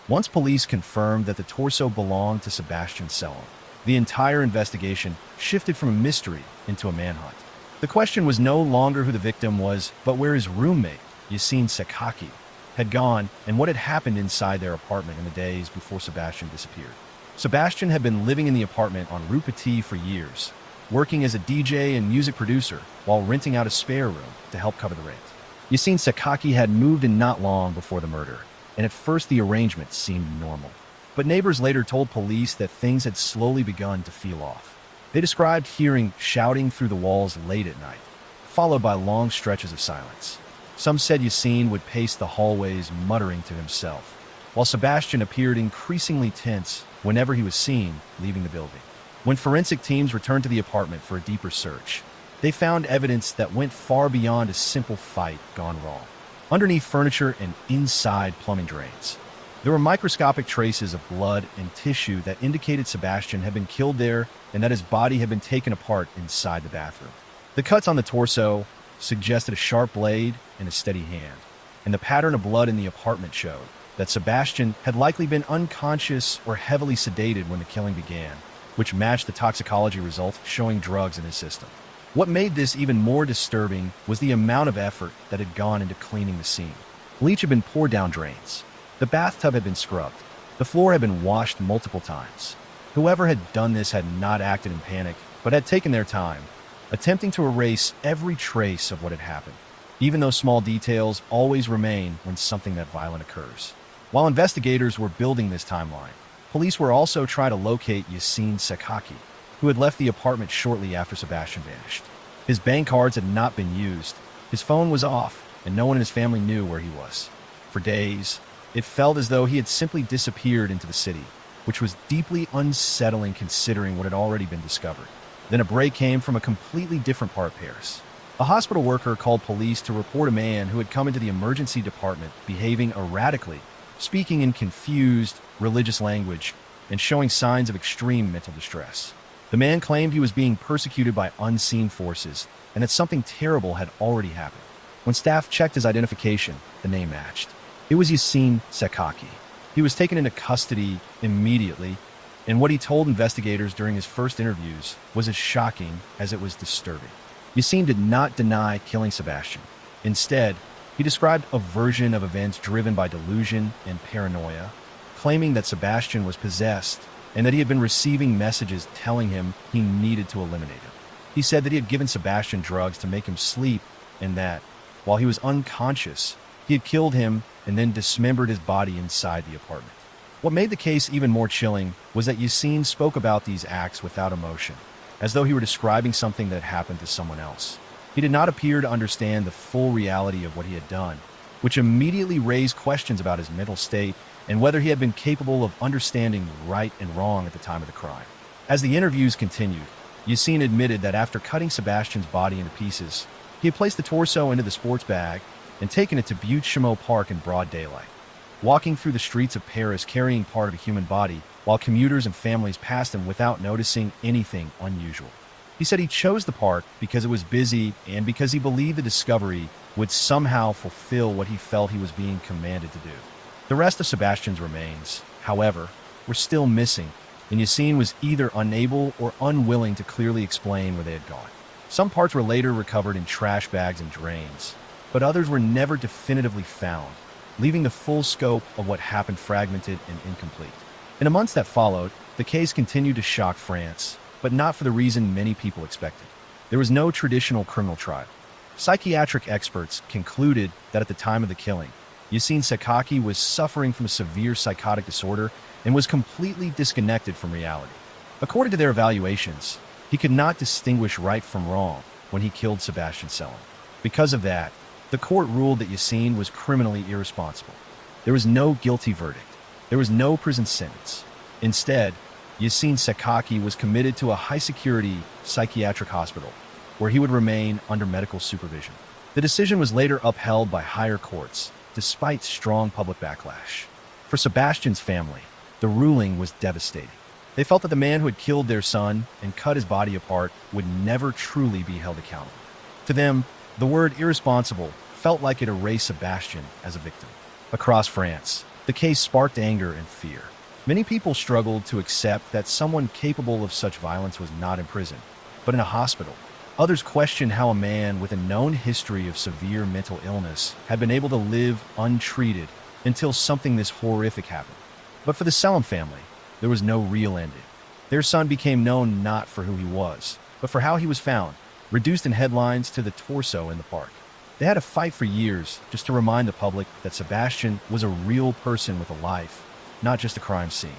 Once police confirmed that the torso belonged to Sebastian Selin, the entire investigation shifted from a mystery into a manhunt. The question was no longer who the victim was, but where his roommate, Yassine Sakaki, had gone and what had happened inside their apartment in the days before Sebastian disappeared. Sebastian had been living in the apartment on Rue Petit for years, working as a DJ and music producer while renting out a spare room to help cover the rent. Yassine Sakaki had moved in not long before the murder, and at first the arrangement seemed normal. But neighbors later told police that things had slowly begun to feel off. They described hearing shouting through the walls late at night, followed by long stretches of silence. Some said Yassine would pace the hallways muttering to himself, while Sebastian appeared increasingly tense whenever he was seen leaving the building. When forensic teams returned to the apartment for a deeper search, they found evidence that went far beyond a simple fight gone wrong. Underneath furniture and inside plumbing drains, there were microscopic traces of blood and tissue that indicated Sebastian had been killed there and that his body had been taken apart inside the bathroom. The cuts on the torso suggested a sharp blade and a steady hand, and the pattern of blood in the apartment showed that Sebastian had likely been unconscious or heavily sedated when the killing began, which matched the toxicology results showing drugs in his system. What made this even more disturbing was the amount of effort that had gone into cleaning the scene. Bleach had been poured down drains. The bathtub had been scrubbed. The floor had been washed multiple times. Whoever had done this had not acted in panic, but had taken their time, attempting to erase every trace of what had happened, even though small details always remain when something that violent occurs. While investigators were building this timeline, police were also trying to locate Yassine Sakaki, who had left the apartment shortly after Sebastian vanished. His bank cards had not been used, his phone was off, and no one in his family knew where he was. For days, it felt as though he had simply disappeared into the city. which was deeply unsettling considering what had already been discovered. Then a break came from a completely different part of Paris. A hospital worker called police to report a man who had come into the emergency department behaving erratically, speaking in confused, religious language, and showing signs of extreme mental distress. The man claimed he was being persecuted by unseen forces and that something terrible had already happened. When staff checked his identification, the name matched. It was Yassine Sakaki. He was taken into custody immediately, and what he told investigators during his first interviews was as shocking as it was disturbing. Yassine did not deny killing Sebastian. Instead, he described a version of events driven by delusion and paranoia, claiming that Sebastian was possessed and that he had been receiving messages telling him he needed to eliminate him. He said that he had given Sebastian drugs to make him sleep and that, while he was unconscious, he had killed him and then dismembered his body inside the apartment. What made the case even more chilling was that Yassine spoke about these acts without emotion, as though he were describing something that happened to someone else. He did not appear to understand the full reality of what he had done, which immediately raised questions about his mental state and whether he had been capable of understanding right and wrong at the time of the crime. As the interviews continued, Yassine admitted that after cutting Sebastian's body into pieces, he had placed the torso into the sports bag and taken it to Butte-Chaumont Park in broad daylight, walking through the streets of Paris carrying part of a human body while commuters and families passed him without noticing anything unusual. He said he chose the park because it was busy and because he believed the discovery would somehow fulfill what he felt he was being commanded to do. The rest of Sebastian's remains, however, were still missing, and Yassine was either unable or unwilling to clearly explain where they had gone. Some parts were later recovered in trash bags and drains, but others were never definitively found, leaving the full scope of what happened fragmented and incomplete. In the months that followed, the case continued to shock France, but not for the reason many people expected. There was no traditional criminal trial. Psychiatric experts concluded that at the time of the killing, Yassine Sakaki was suffering from a severe psychotic disorder and was completely disconnected from reality. According to their evaluations, he could not distinguish right from wrong when he killed Sebastian Selim. Because of that, the court ruled that Yassine was criminally irresponsible. There was no guilty verdict. There was no prison sentence. Instead, Yassine Sakaki was committed to a high-security psychiatric hospital, where he would remain under medical supervision. The decision was later upheld by higher courts, despite strong public backlash. For Sebastian's family, the ruling was devastating. They felt that the man who had killed their son and cut his body apart would never truly be held accountable. To them, the word irresponsible felt like it erased Sebastian as a victim. Across France, the case sparked anger and fear. Many people struggled to accept that someone capable of such violence was not in prison, but in a hospital. Others questioned how a man with a known history of severe mental illness had been able to live untreated until something this horrific happened. But for the Selim family, there was no real ending. Their son became known not for who he was, but for how he was found, reduced in headlines to the torso in the park. They had to fight for years just to remind the public that Sebastian was a real person with a life, not just a crime scene.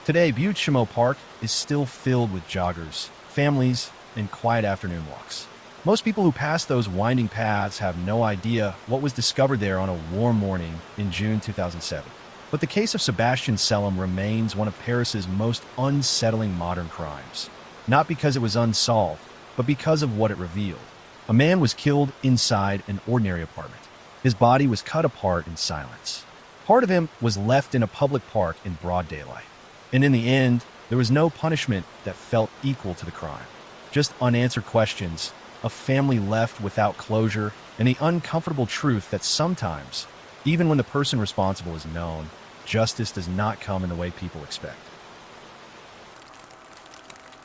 Today, Butte-Chaumont Park is still filled with joggers, families, and quiet afternoon walks. Most people who pass those winding paths have no idea what was discovered there on a warm morning in June 2007. But the case of Sebastian Selim remains one of Paris's most unsettling modern crimes, not because it was unsolved, but because of what it revealed. A man was killed inside an ordinary apartment. His body was cut apart in silence. Part of him was left in a public park in broad daylight. And in the end, there was no punishment that felt equal to the crime. Just unanswered questions, a family left without closure, and the uncomfortable truth that sometimes, even when the person responsible is known, justice does not come in the way people expect.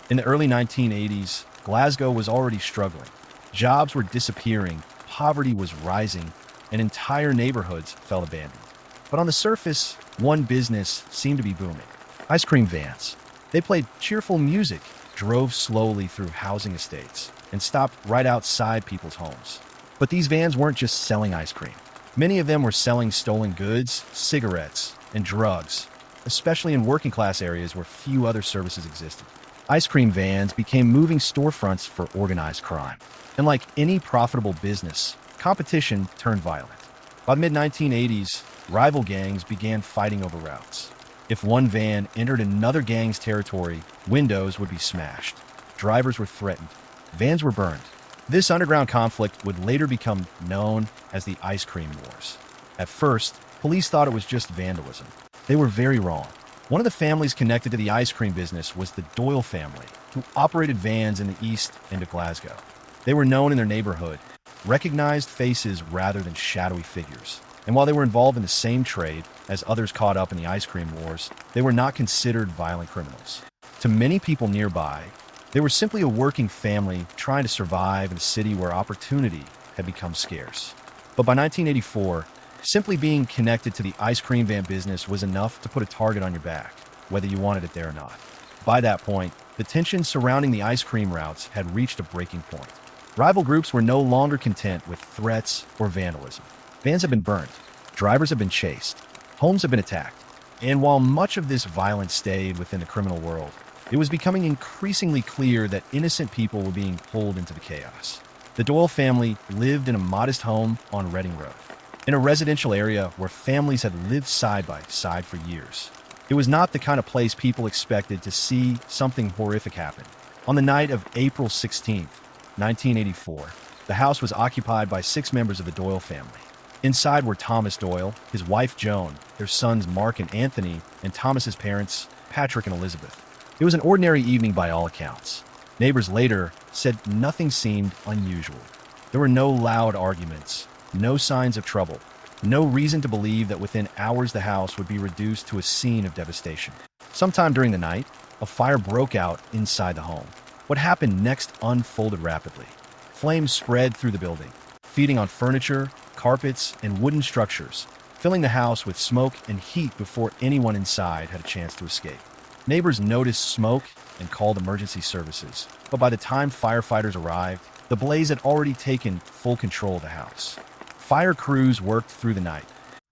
In the early 1980s, Glasgow was already struggling. Jobs were disappearing, poverty was rising, and entire neighborhoods felt abandoned. But on the surface, one business seemed to be booming. Ice cream vans. They played cheerful music, drove slowly through housing estates, and stopped right outside people's homes. But these vans weren't just selling ice cream. Many of them were selling stolen goods, cigarettes, and drugs, especially in working-class areas where few other services existed. Ice cream vans became moving storefronts for organized crime. And like any profitable business, competition turned violent. By the mid-1980s, rival gangs began fighting over routes. If one van entered another gang's territory, windows would be smashed. Drivers were threatened. Vans were burned. This underground conflict would later become known as the Ice Cream Wars. At first, police thought it was just vandalism. They were very wrong. One of the families connected to the ice cream business was the Doyle family, who operated vans in the east end of Glasgow. They were known in their neighborhood, recognized faces rather than shadowy figures. And while they were involved in the same trade as others caught up in the ice cream wars, they were not considered violent criminals. To many people nearby, they were simply a working family trying to survive in a city where opportunity had become scarce. But by 1984, simply being connected to the ice cream van business was enough to put a target on your back, whether you wanted it there or not. By that point, the tension surrounding the ice cream routes had reached a breaking point. Rival groups were no longer content with threats or vandalism. Vans have been burned, drivers have been chased, homes have been attacked. And while much of this violence stayed within the criminal world, it was becoming increasingly clear that innocent people were being pulled into the chaos. The Doyle family lived in a modest home on Reading Road, in a residential area where families had lived side by side for years. It was not the kind of place people expected to see something horrific happen. On the night of April 16, 1984, the house was occupied by 6 members of the Doyle family. Inside were Thomas Doyle, his wife Joan, their sons Mark and Anthony, and Thomas's parents, Patrick and Elizabeth. It was an ordinary evening by all accounts. Neighbors later said nothing seemed unusual. There were no loud arguments, no signs of trouble, no reason to believe that within hours the house would be reduced to a scene of devastation. Sometime during the night, a fire broke out inside the home. What happened next unfolded rapidly. Flames spread through the building, feeding on furniture, carpets, and wooden structures, filling the house with smoke and heat before anyone inside had a chance to escape. Neighbors noticed smoke and called emergency services, but by the time firefighters arrived, the blaze had already taken full control of the house. Fire crews worked through the night,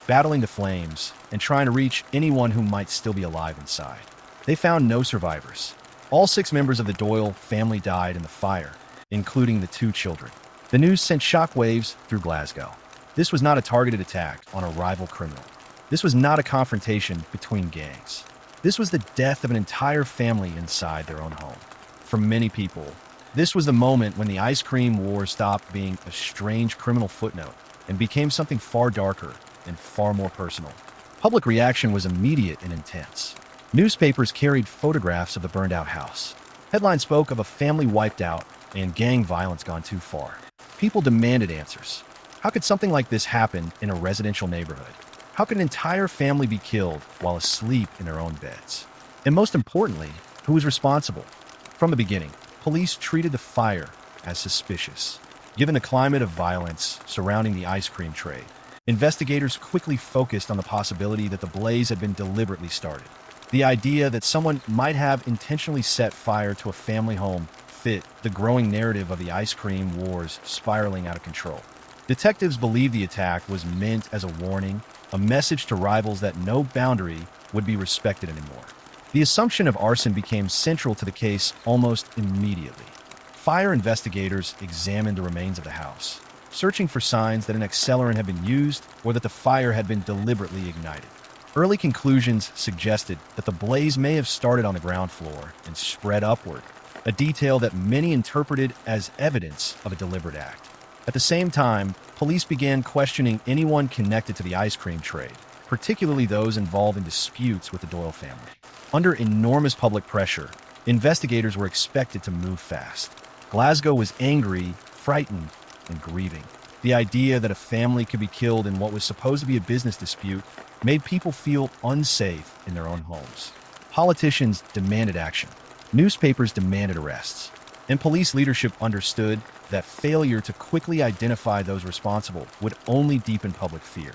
battling the flames and trying to reach anyone who might still be alive inside. They found no survivors. All 6 members of the Doyle family died in the fire, including the 2 children. The news sent shockwaves through Glasgow. This was not a targeted attack on a rival criminal. This was not a confrontation between gangs. This was the death of an entire family inside their own home. For many people, this was the moment when the ice cream war stopped being a strange criminal footnote and became something far darker and far more personal. Public reaction was immediate and intense. Newspapers carried photographs of the burned-out house. Headlines spoke of a family wiped out and gang violence gone too far. People demanded answers. How could something like this happen in a residential neighborhood? How could an entire family be killed while asleep in their own beds? And most importantly, who was responsible? From the beginning, police treated the fire as suspicious. Given the climate of violence surrounding the ice cream trade, investigators quickly focused on the possibility that the blaze had been deliberately started. The idea that someone might have intentionally set fire to a family home fit the growing narrative of the ice cream wars spiraling out of control. Detectives believed the attack was meant as a warning, a message to rivals that no boundary would be respected anymore. The assumption of arson became central to the case almost immediately. Fire investigators examined the remains of the house, searching for signs that an accelerant had been used or that the fire had been deliberately ignited. Early conclusions suggested that the blaze may have started on the ground floor and spread upward, a detail that many interpreted as evidence of a deliberate act. At the same time, police began questioning anyone connected to the ice cream trade, particularly those involved in disputes with the Doyle family. Under enormous public pressure, investigators were expected to move fast. Glasgow was angry, frightened, and grieving. The idea that a family could be killed in what was supposed to be a business dispute made people feel unsafe in their own homes. Politicians demanded action. Newspapers demanded arrests. And police leadership understood that failure to quickly identify those responsible would only deepen public fear.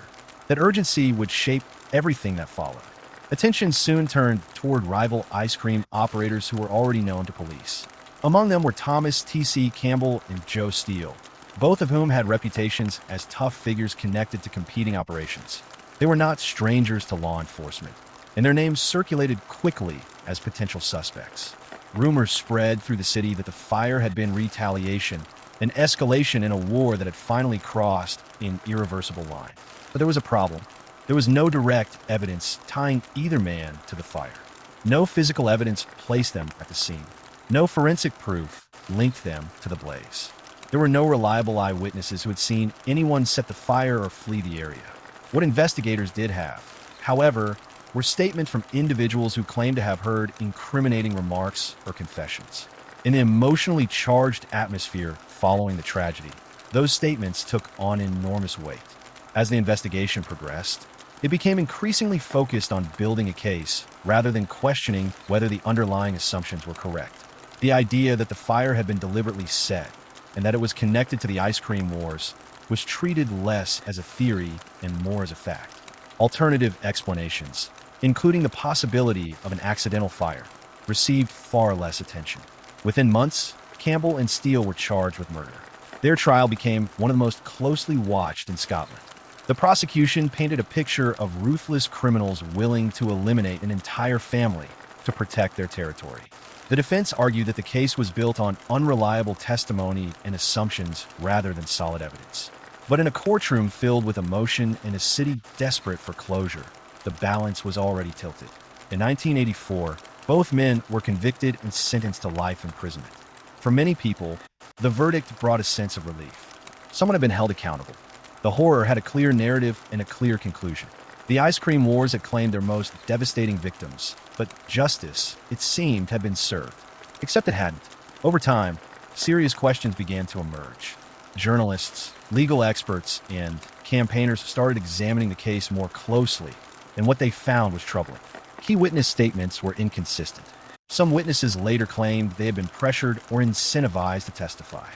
That urgency would shape everything that followed. Attention soon turned toward rival ice cream operators who were already known to police. Among them were Thomas T.C. Campbell and Joe Steele, both of whom had reputations as tough figures connected to competing operations. They were not strangers to law enforcement, and their names circulated quickly as potential suspects. Rumors spread through the city that the fire had been retaliation, an escalation in a war that had finally crossed an irreversible line. But there was a problem. There was no direct evidence tying either man to the fire. No physical evidence placed them at the scene. No forensic proof linked them to the blaze. There were no reliable eyewitnesses who had seen anyone set the fire or flee the area. What investigators did have, however, were statements from individuals who claimed to have heard incriminating remarks or confessions. In the emotionally charged atmosphere following the tragedy, those statements took on enormous weight. As the investigation progressed, it became increasingly focused on building a case rather than questioning whether the underlying assumptions were correct. The idea that the fire had been deliberately set and that it was connected to the ice cream wars was treated less as a theory and more as a fact. Alternative explanations, including the possibility of an accidental fire, received far less attention. Within months, Campbell and Steele were charged with murder. Their trial became one of the most closely watched in Scotland. The prosecution painted a picture of ruthless criminals willing to eliminate an entire family to protect their territory. The defense argued that the case was built on unreliable testimony and assumptions rather than solid evidence. But in a courtroom filled with emotion and a city desperate for closure, the balance was already tilted. In 1984, both men were convicted and sentenced to life imprisonment. For many people, the verdict brought a sense of relief. Someone had been held accountable. The horror had a clear narrative and a clear conclusion. The ice cream wars had claimed their most devastating victims, but justice, it seemed, had been served. Except it hadn't. Over time, serious questions began to emerge. Journalists, legal experts, and campaigners started examining the case more closely, and what they found was troubling. Key witness statements were inconsistent. Some witnesses later claimed they had been pressured or incentivized to testify.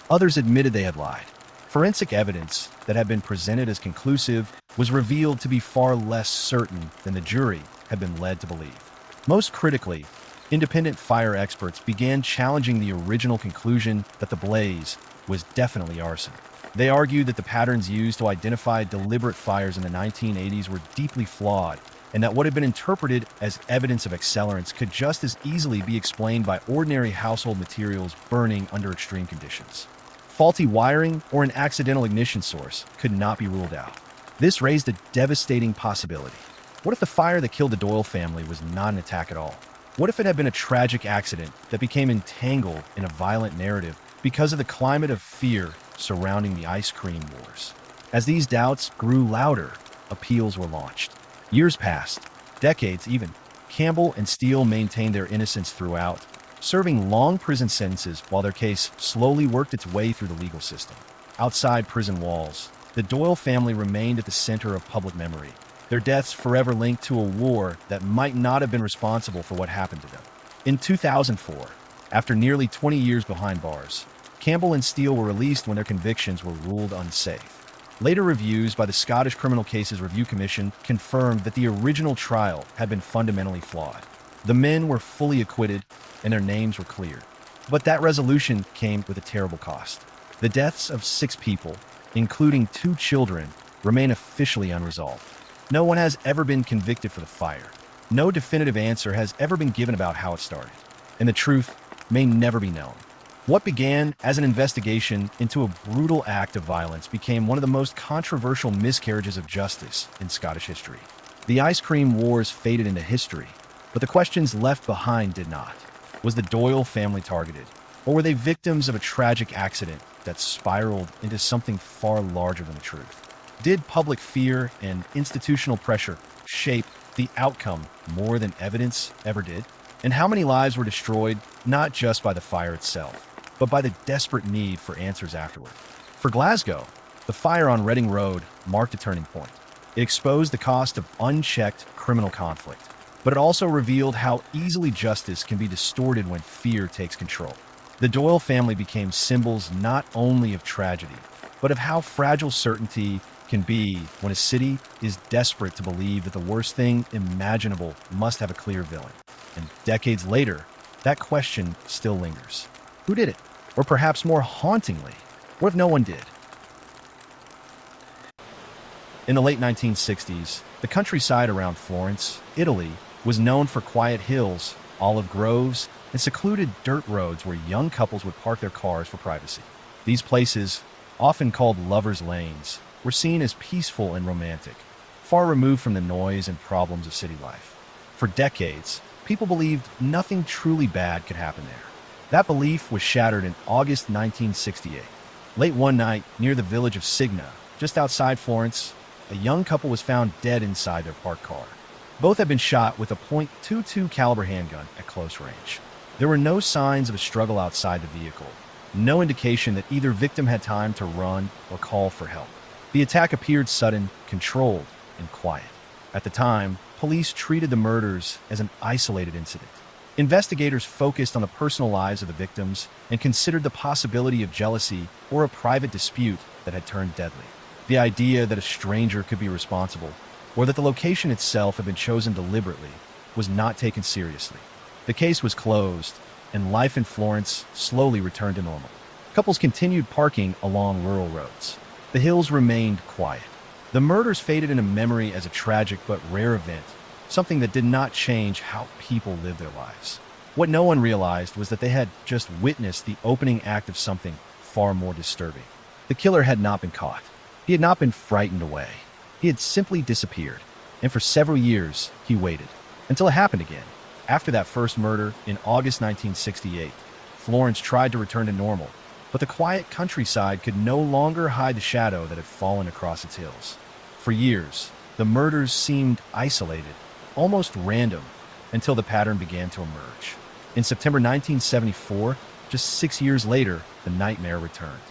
Others admitted they had lied. Forensic evidence that had been presented as conclusive was revealed to be far less certain than the jury had been led to believe. Most critically, independent fire experts began challenging the original conclusion that the blaze was definitely arson. They argued that the patterns used to identify deliberate fires in the 1980s were deeply flawed, and that what had been interpreted as evidence of accelerants could just as easily be explained by ordinary household materials burning under extreme conditions. Faulty wiring or an accidental ignition source could not be ruled out. This raised a devastating possibility. What if the fire that killed the Doyle family was not an attack at all? What if it had been a tragic accident that became entangled in a violent narrative because of the climate of fear surrounding the ice cream wars? As these doubts grew louder, appeals were launched. Years passed, decades even. Campbell and Steele maintained their innocence throughout, serving long prison sentences while their case slowly worked its way through the legal system. Outside prison walls, the Doyle family remained at the center of public memory, their deaths forever linked to a war that might not have been responsible for what happened to them. In 2004, after nearly 20 years behind bars, Campbell and Steele were released when their convictions were ruled unsafe. Later reviews by the Scottish Criminal Cases Review Commission confirmed that the original trial had been fundamentally flawed. The men were fully acquitted, and their names were cleared. But that resolution came with a terrible cost. The deaths of 6 people, including 2 children, remain officially unresolved. No one has ever been convicted for the fire. No definitive answer has ever been given about how it started. And the truth may never be known. What began as an investigation into a brutal act of violence became one of the most controversial miscarriages of justice in Scottish history. The ice cream wars faded into history, but the questions left behind did not. Was the Doyle family targeted, or were they victims of a tragic accident that spiraled into something far larger than the truth? Did public fear and institutional pressure shape the outcome more than evidence ever did? And how many lives were destroyed, not just by the fire itself, but by the desperate need for answers afterward? For Glasgow, the fire on Reading Road marked a turning point. It exposed the cost of unchecked criminal conflict, but it also revealed how easily justice can be distorted when fear takes control. The Doyle family became symbols not only of tragedy, but of how fragile certainty can be when a city is desperate to believe that the worst thing imaginable must have a clear villain. And decades later, that question still lingers. Who did it? Or perhaps more hauntingly, what if no one did? In the late 1960s, the countryside around Florence, Italy, was known for quiet hills, olive groves, and secluded dirt roads where young couples would park their cars for privacy. These places, often called lovers' lanes, were seen as peaceful and romantic. far removed from the noise and problems of city life. For decades, people believed nothing truly bad could happen there. That belief was shattered in August 1968. Late one night, near the village of Signa, just outside Florence, a young couple was found dead inside their parked car. Both had been shot with a .22 caliber handgun at close range. There were no signs of a struggle outside the vehicle, no indication that either victim had time to run or call for help. The attack appeared sudden, controlled, and quiet. At the time, police treated the murders as an isolated incident. Investigators focused on the personal lives of the victims and considered the possibility of jealousy or a private dispute that had turned deadly. The idea that a stranger could be responsible, or that the location itself had been chosen deliberately, was not taken seriously. The case was closed, and life in Florence slowly returned to normal. Couples continued parking along rural roads. The hills remained quiet. The murders faded into memory as a tragic but rare event, something that did not change how people lived their lives. What no one realized was that they had just witnessed the opening act of something far more disturbing. The killer had not been caught. He had not been frightened away. He had simply disappeared, and for several years, he waited, until it happened again. After that first murder in August 1968, Florence tried to return to normal, but the quiet countryside could no longer hide the shadow that had fallen across its hills. For years, the murders seemed isolated, almost random, until the pattern began to emerge. In September 1974, just 6 years later, the nightmare returned.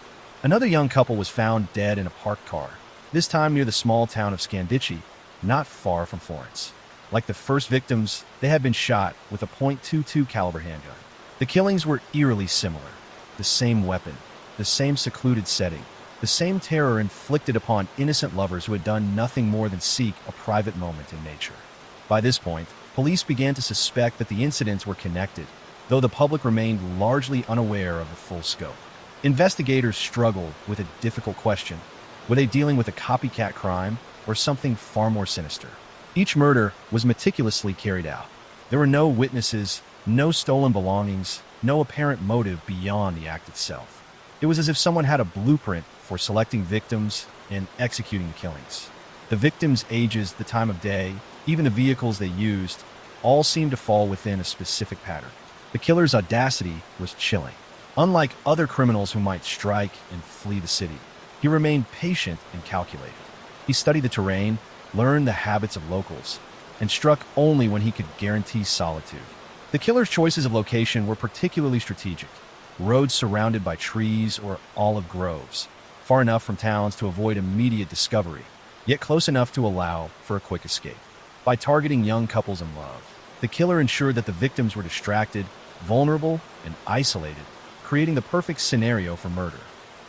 Another young couple was found dead in a parked car, this time near the small town of Scandici, not far from Florence. Like the first victims, they had been shot with a .22 caliber handgun. The killings were eerily similar. The same weapon, the same secluded setting, the same terror inflicted upon innocent lovers who had done nothing more than seek a private moment in nature. By this point, police began to suspect that the incidents were connected, though the public remained largely unaware of the full scope. Investigators struggled with a difficult question. Were they dealing with a copycat crime or something far more sinister? Each murder was meticulously carried out. There were no witnesses, no stolen belongings, no apparent motive beyond the act itself. It was as if someone had a blueprint for selecting victims and executing the killings. The victims' ages, the time of day, even the vehicles they used, all seemed to fall within a specific pattern. The killer's audacity was chilling. Unlike other criminals who might strike and flee the city, he remained patient and calculated. He studied the terrain, learned the habits of locals, and struck only when he could guarantee solitude. The killer's choices of location were particularly strategic. Roads surrounded by trees or olive groves, far enough from towns to avoid immediate discovery, yet close enough to allow for a quick escape. By targeting young couples in love, the killer ensured that the victims were distracted, vulnerable, and isolated, creating the perfect scenario for murder.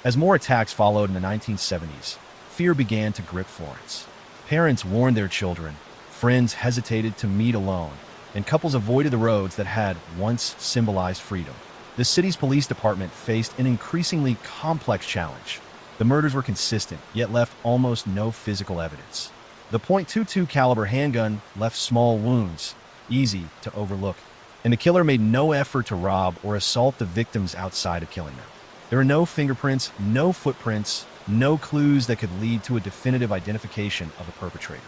As more attacks followed in the 1970s, fear began to grip Florence. Parents warned their children, friends hesitated to meet alone, and couples avoided the roads that had once symbolized freedom. The city's police department faced an increasingly complex challenge. The murders were consistent, yet left almost no physical evidence. The .22 caliber handgun left small wounds, easy to overlook, and the killer made no effort to rob or assault the victims outside of killing them. There were no fingerprints, no footprints, no clues that could lead to a definitive identification of the perpetrator.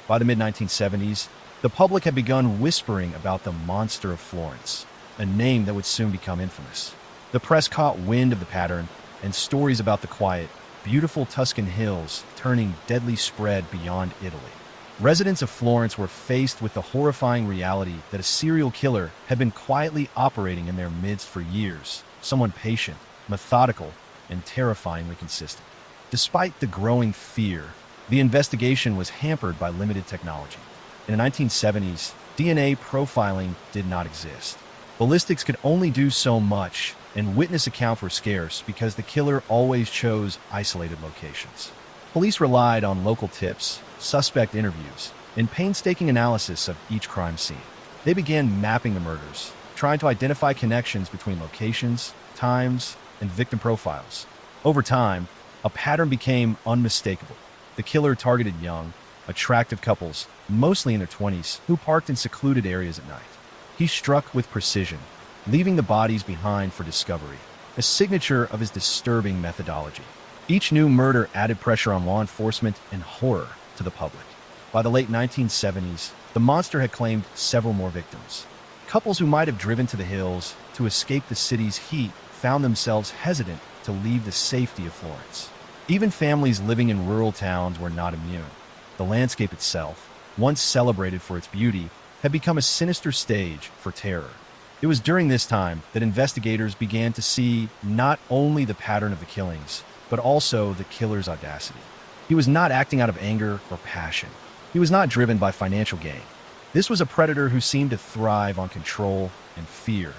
By the mid-1970s, the public had begun whispering about the Monster of Florence, a name that would soon become infamous. The press caught wind of the pattern, and stories about the quiet, beautiful Tuscan hills turning deadly spread beyond Italy. Residents of Florence were faced with the horrifying reality that a serial killer had been quietly operating in their midst for years, someone patient, methodical, and terrifyingly consistent. Despite the growing fear, the investigation was hampered by limited technology. In the 1970s, DNA profiling did not exist. Ballistics could only do so much, and witness accounts were scarce because the killer always chose isolated locations. Police relied on local tips, suspect interviews, and painstaking analysis of each crime scene. They began mapping the murders, trying to identify connections between locations, times, and victim profiles. Over time, a pattern became unmistakable. The killer targeted young, attractive couples, mostly in their 20s, who parked in secluded areas at night. He struck with precision, leaving the bodies behind for discovery, a signature of his disturbing methodology. Each new murder added pressure on law enforcement and horror to the public. By the late 1970s, the monster had claimed several more victims. Couples who might have driven to the hills to escape the city's heat found themselves hesitant to leave the safety of Florence. Even families living in rural towns were not immune. The landscape itself, once celebrated for its beauty, had become a sinister stage for terror. It was during this time that investigators began to see not only the pattern of the killings, but also the killer's audacity. He was not acting out of anger or passion. He was not driven by financial gain. This was a predator who seemed to thrive on control and fear,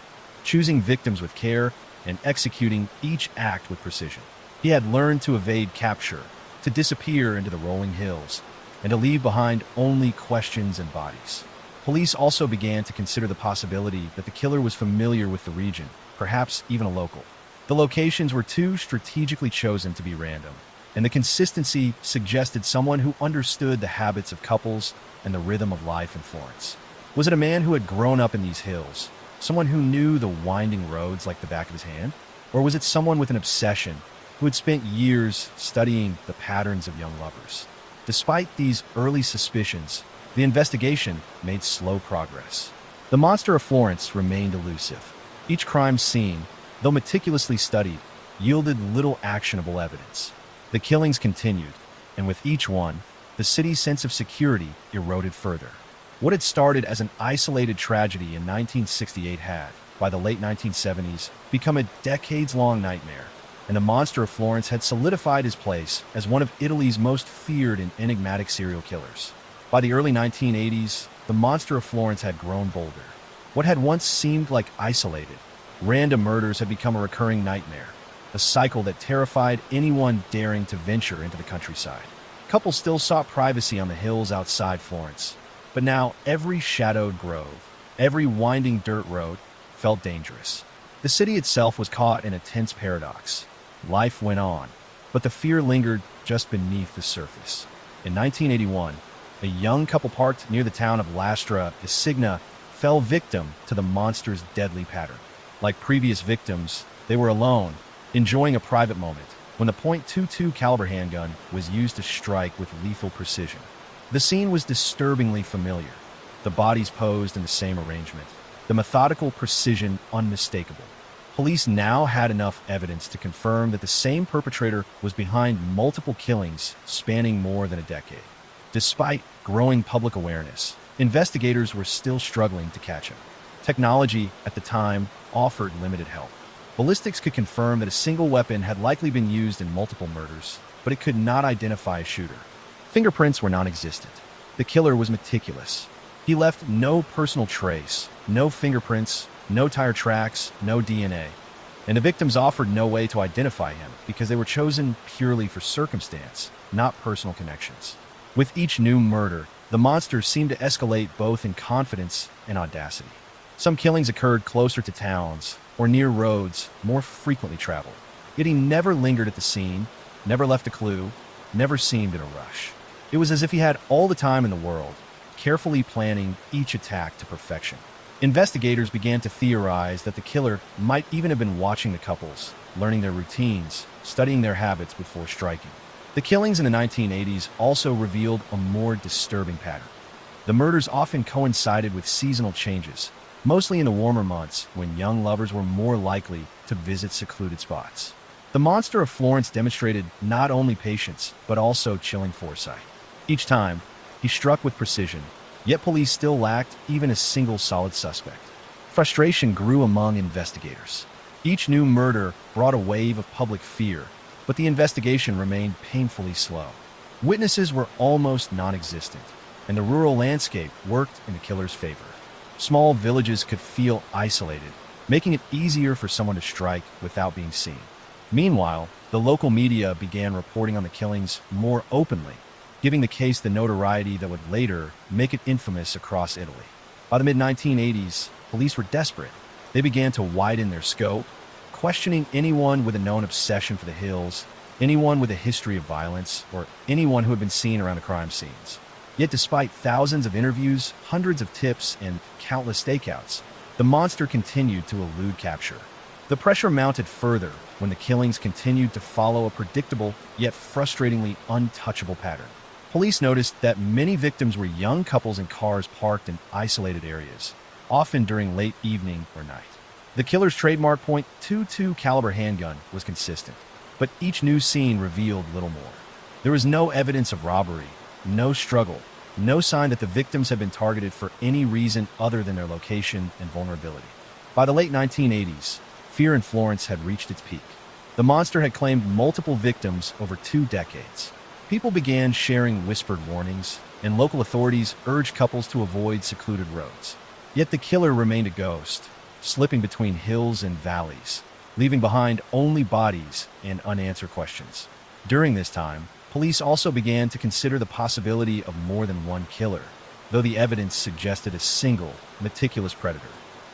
choosing victims with care and executing each act with precision. He had learned to evade capture, to disappear into the rolling hills, and to leave behind only questions and bodies. Police also began to consider the possibility that the killer was familiar with the region, perhaps even a local. The locations were too strategically chosen to be random, and the consistency suggested someone who understood the habits of couples and the rhythm of life in Florence. Was it a man who had grown up in these hills, someone who knew the winding roads like the back of his hand? Or was it someone with an obsession who had spent years studying the patterns of young lovers? Despite these early suspicions, the investigation made slow progress. The monster of Florence remained elusive. Each crime scene, though meticulously studied, yielded little actionable evidence. The killings continued, and with each one, the city's sense of security eroded further. What had started as an isolated tragedy in 1968 had, by the late 1970s, become a decades-long nightmare, and the monster of Florence had solidified his place as one of Italy's most feared and enigmatic serial killers. By the early 1980s, the monster of Florence had grown bolder. What had once seemed like isolated, random murders had become a recurring nightmare, a cycle that terrified anyone daring to venture into the countryside. Couples still sought privacy on the hills outside Florence, but now every shadowed grove, every winding dirt road felt dangerous. The city itself was caught in a tense paradox. Life went on, but the fear lingered just beneath the surface. In 1981, a young couple parked near the town of Lastra, Isigna, fell victim to the monster's deadly pattern. Like previous victims, they were alone, enjoying a private moment, when the .22 caliber handgun was used to strike with lethal precision. The scene was disturbingly familiar. The bodies posed in the same arrangement, the methodical precision unmistakable. Police now had enough evidence to confirm that the same perpetrator was behind multiple killings spanning more than a decade. Despite growing public awareness, investigators were still struggling to catch him. Technology at the time offered limited help. Ballistics could confirm that a single weapon had likely been used in multiple murders, but it could not identify a shooter. Fingerprints were non-existent. The killer was meticulous. He left no personal trace, no fingerprints, no tire tracks, no DNA. And the victims offered no way to identify him because they were chosen purely for circumstance, not personal connections. With each new murder, the monster seemed to escalate both in confidence and audacity. Some killings occurred closer to towns or near roads more frequently traveled. Yet he never lingered at the scene, never left a clue, never seemed in a rush. It was as if he had all the time in the world, carefully planning each attack to perfection. Investigators began to theorize that the killer might even have been watching the couples, learning their routines, studying their habits before striking. The killings in the 1980s also revealed a more disturbing pattern. The murders often coincided with seasonal changes, mostly in the warmer months when young lovers were more likely to visit secluded spots. The monster of Florence demonstrated not only patience, but also chilling foresight. Each time, he struck with precision, yet police still lacked even a single solid suspect. Frustration grew among investigators. Each new murder brought a wave of public fear, but the investigation remained painfully slow. Witnesses were almost non-existent, and the rural landscape worked in the killer's favor. Small villages could feel isolated, making it easier for someone to strike without being seen. Meanwhile, the local media began reporting on the killings more openly, giving the case the notoriety that would later make it infamous across Italy. By the mid-1980s, police were desperate. They began to widen their scope, questioning anyone with a known obsession for the hills, anyone with a history of violence, or anyone who had been seen around the crime scenes. Yet despite thousands of interviews, hundreds of tips, and countless stakeouts, the monster continued to elude capture. The pressure mounted further when the killings continued to follow a predictable yet frustratingly untouchable pattern. Police noticed that many victims were young couples in cars parked in isolated areas, often during late evening or night. The killer's trademark .22 caliber handgun was consistent, but each new scene revealed little more. There was no evidence of robbery, no struggle, no sign that the victims had been targeted for any reason other than their location and vulnerability. By the late 1980s, fear in Florence had reached its peak. The monster had claimed multiple victims over 2 decades. People began sharing whispered warnings, and local authorities urged couples to avoid secluded roads. Yet the killer remained a ghost, slipping between hills and valleys, leaving behind only bodies and unanswered questions. During this time, police also began to consider the possibility of more than one killer, though the evidence suggested a single, meticulous predator.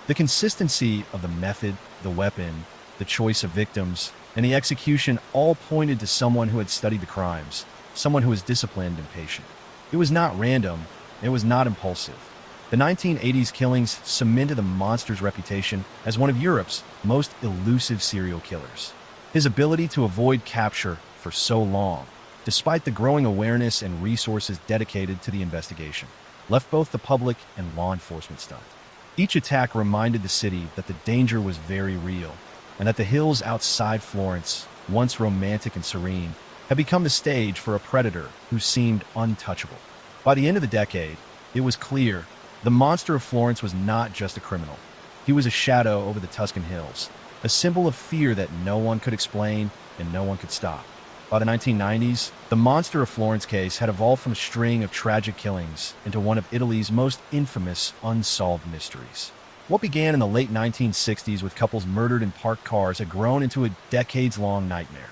The consistency of the method, the weapon, the choice of victims, and the execution all pointed to someone who had studied the crimes, someone who was disciplined and patient. It was not random, it was not impulsive. The 1980s killings cemented the monster's reputation as one of Europe's most elusive serial killers. His ability to avoid capture for so long, despite the growing awareness and resources dedicated to the investigation, left both the public and law enforcement stunned. Each attack reminded the city that the danger was very real, and that the hills outside Florence, once romantic and serene, had become the stage for a predator who seemed untouchable. By the end of the decade, it was clear the monster of Florence was not just a criminal. He was a shadow over the Tuscan hills, a symbol of fear that no one could explain and no one could stop. By the 1990s, the monster of Florence case had evolved from a string of tragic killings into one of Italy's most infamous unsolved mysteries. What began in the late 1960s with couples murdered in parked cars had grown into a decades-long nightmare,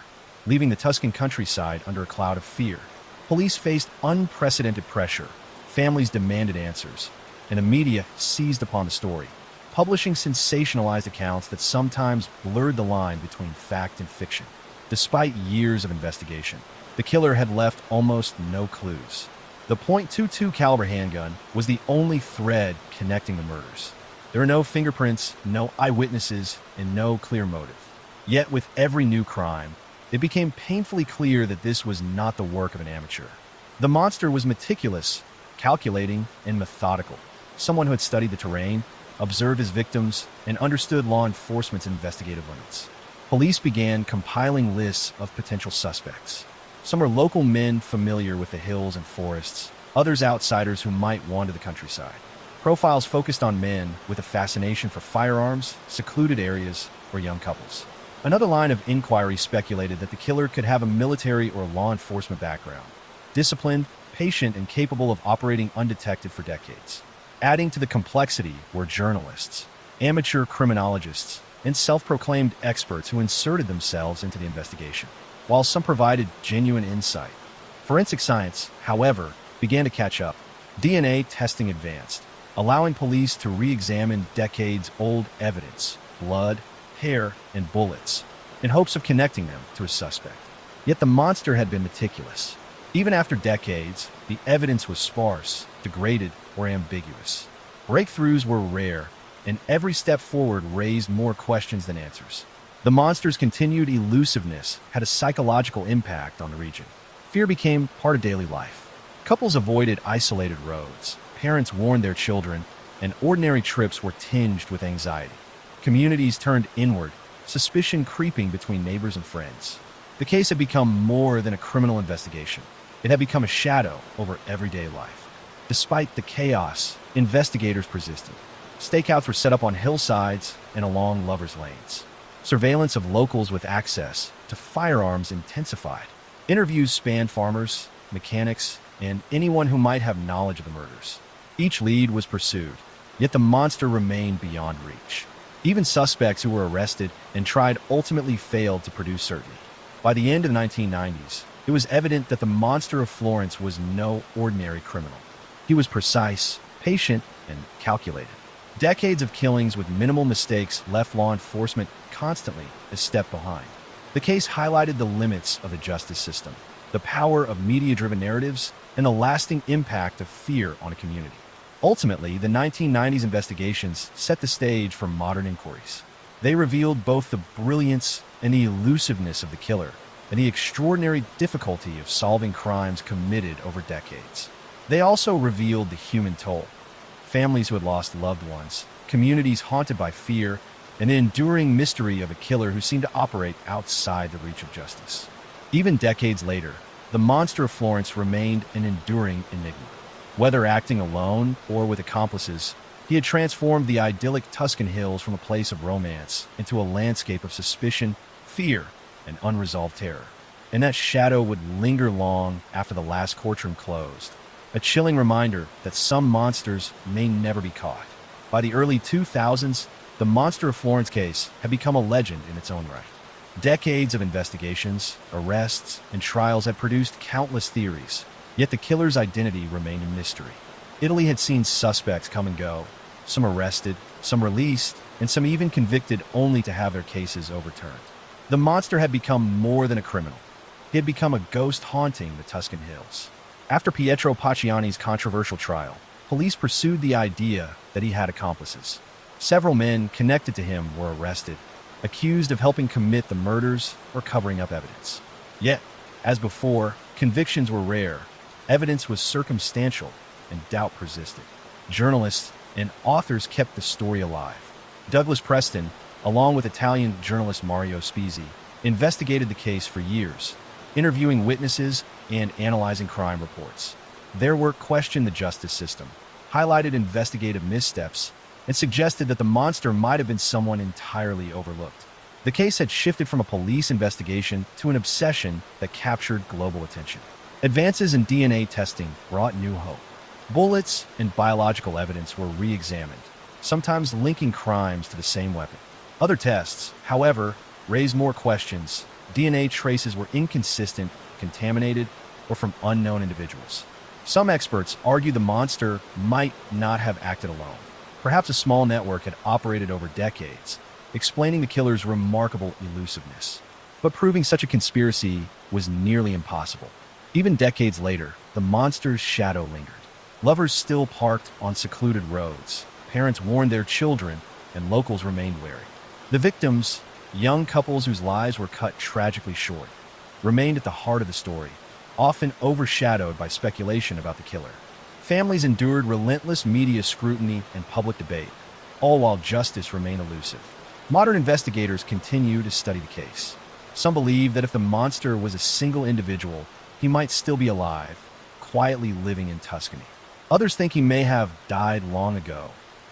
leaving the Tuscan countryside under a cloud of fear. Police faced unprecedented pressure, families demanded answers, and the media seized upon the story, publishing sensationalized accounts that sometimes blurred the line between fact and fiction. Despite years of investigation, the killer had left almost no clues. The .22 caliber handgun was the only thread connecting the murders. There were no fingerprints, no eyewitnesses, and no clear motive. Yet with every new crime, it became painfully clear that this was not the work of an amateur. The monster was meticulous, calculating, and methodical. Someone who had studied the terrain, observed his victims, and understood law enforcement's investigative limits. Police began compiling lists of potential suspects. Some were local men familiar with the hills and forests, others outsiders who might wander the countryside. Profiles focused on men with a fascination for firearms, secluded areas, or young couples. Another line of inquiry speculated that the killer could have a military or law enforcement background, disciplined, patient, and capable of operating undetected for decades. Adding to the complexity were journalists, amateur criminologists, and self-proclaimed experts who inserted themselves into the investigation. While some provided genuine insight, forensic science, however, began to catch up. DNA testing advanced, allowing police to re-examine decades-old evidence, blood, hair, and bullets, in hopes of connecting them to a suspect. Yet the monster had been meticulous. Even after decades, the evidence was sparse, degraded, or ambiguous. Breakthroughs were rare, and every step forward raised more questions than answers. The monster's continued elusiveness had a psychological impact on the region. Fear became part of daily life. Couples avoided isolated roads, parents warned their children, and ordinary trips were tinged with anxiety. Communities turned inward, suspicion creeping between neighbors and friends. The case had become more than a criminal investigation. It had become a shadow over everyday life. Despite the chaos, investigators persisted. Stakeouts were set up on hillsides and along lovers' lanes. Surveillance of locals with access to firearms intensified. Interviews spanned farmers, mechanics, and anyone who might have knowledge of the murders. Each lead was pursued, yet the monster remained beyond reach. Even suspects who were arrested and tried ultimately failed to produce certainty. By the end of the 1990s, it was evident that the monster of Florence was no ordinary criminal. He was precise, patient, and calculated. Decades of killings with minimal mistakes left law enforcement constantly a step behind. The case highlighted the limits of the justice system, the power of media-driven narratives, and the lasting impact of fear on a community. Ultimately, the 1990s investigations set the stage for modern inquiries. They revealed both the brilliance and the elusiveness of the killer, and the extraordinary difficulty of solving crimes committed over decades. They also revealed the human toll: families who had lost loved ones, communities haunted by fear, and the enduring mystery of a killer who seemed to operate outside the reach of justice. Even decades later, the monster of Florence remained an enduring enigma. Whether acting alone or with accomplices, he had transformed the idyllic Tuscan hills from a place of romance into a landscape of suspicion, fear, and unresolved terror. And that shadow would linger long after the last courtroom closed, a chilling reminder that some monsters may never be caught. By the early 2000s, the Monster of Florence case had become a legend in its own right. Decades of investigations, arrests, and trials had produced countless theories, yet the killer's identity remained a mystery. Italy had seen suspects come and go, some arrested, some released, and some even convicted only to have their cases overturned. The monster had become more than a criminal. He had become a ghost haunting the Tuscan hills. After Pietro Pacciani's controversial trial, police pursued the idea that he had accomplices. Several men connected to him were arrested, accused of helping commit the murders or covering up evidence. Yet, as before, convictions were rare, evidence was circumstantial, and doubt persisted. Journalists and authors kept the story alive. Douglas Preston, along with Italian journalist Mario Spizzi, investigated the case for years, interviewing witnesses and analyzing crime reports. Their work questioned the justice system, highlighted investigative missteps, and suggested that the monster might have been someone entirely overlooked. The case had shifted from a police investigation to an obsession that captured global attention. Advances in DNA testing brought new hope. Bullets and biological evidence were re-examined, sometimes linking crimes to the same weapon. Other tests, however, raised more questions. DNA traces were inconsistent, contaminated, or from unknown individuals. Some experts argue the monster might not have acted alone. Perhaps a small network had operated over decades, explaining the killer's remarkable elusiveness. But proving such a conspiracy was nearly impossible. Even decades later, the monster's shadow lingered. Lovers still parked on secluded roads, parents warned their children, and locals remained wary. The victims, young couples whose lives were cut tragically short, remained at the heart of the story, often overshadowed by speculation about the killer. Families endured relentless media scrutiny and public debate, all while justice remained elusive. Modern investigators continue to study the case. Some believe that if the monster was a single individual, he might still be alive, quietly living in Tuscany. Others think he may have died long ago,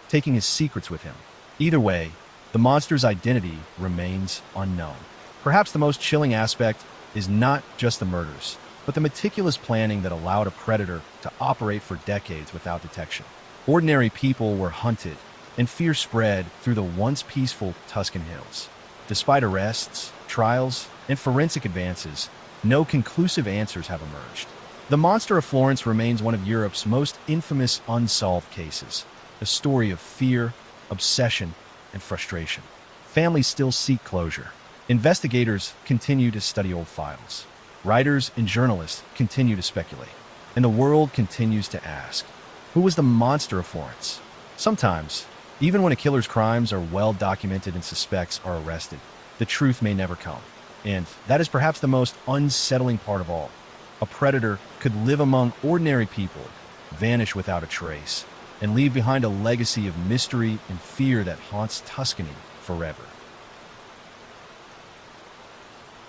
taking his secrets with him. Either way, the monster's identity remains unknown. Perhaps the most chilling aspect is not just the murders, but the meticulous planning that allowed a predator to operate for decades without detection. Ordinary people were hunted, and fear spread through the once peaceful Tuscan hills. Despite arrests, trials, and forensic advances, no conclusive answers have emerged. The Monster of Florence remains one of Europe's most infamous unsolved cases, a story of fear, obsession, and frustration. Families still seek closure. Investigators continue to study old files. Writers and journalists continue to speculate. And the world continues to ask, who was the Monster of Florence? Sometimes, even when a killer's crimes are well documented and suspects are arrested, the truth may never come. And that is perhaps the most unsettling part of all. A predator could live among ordinary people, vanish without a trace, and leave behind a legacy of mystery and fear that haunts Tuscany forever.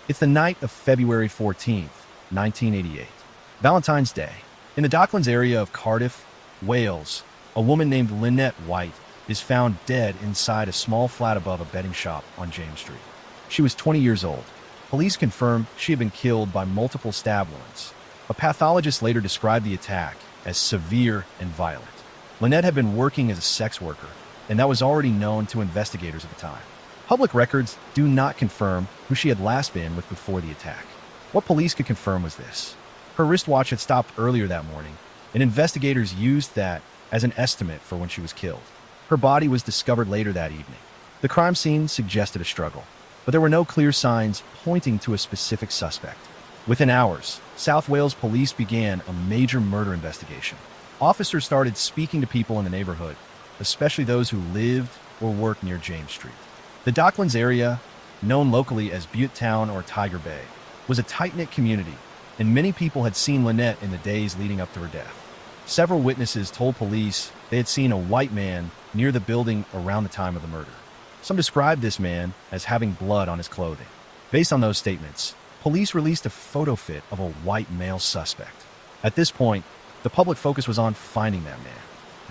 It's the night of February 14th, 1988, Valentine's Day. In the Docklands area of Cardiff, Wales, a woman named Lynette White is found dead inside a small flat above a bedding shop on James Street. She was 20 years old. Police confirmed she had been killed by multiple stab wounds. A pathologist later described the attack as severe and violent. Lynette had been working as a sex worker, and that was already known to investigators at the time. Public records do not confirm who she had last been with before the attack. What police could confirm was this: her wristwatch had stopped earlier that morning, and investigators used that as an estimate for when she was killed. Her body was discovered later that evening. The crime scene suggested a struggle, but there were no clear signs pointing to a specific suspect. Within hours, South Wales police began a major murder investigation. Officers started speaking to people in the neighborhood, especially those who lived or worked near James Street. The Docklands area, known locally as Butte Town or Tiger Bay, was a tight-knit community, and many people had seen Lynette in the days leading up to her death. Several witnesses told police they had seen a white man near the building around the time of the murder. Some described this man as having blood on his clothing. Based on those statements, police released a photo fit of a white male suspect. At this point, the public focus was on finding that man.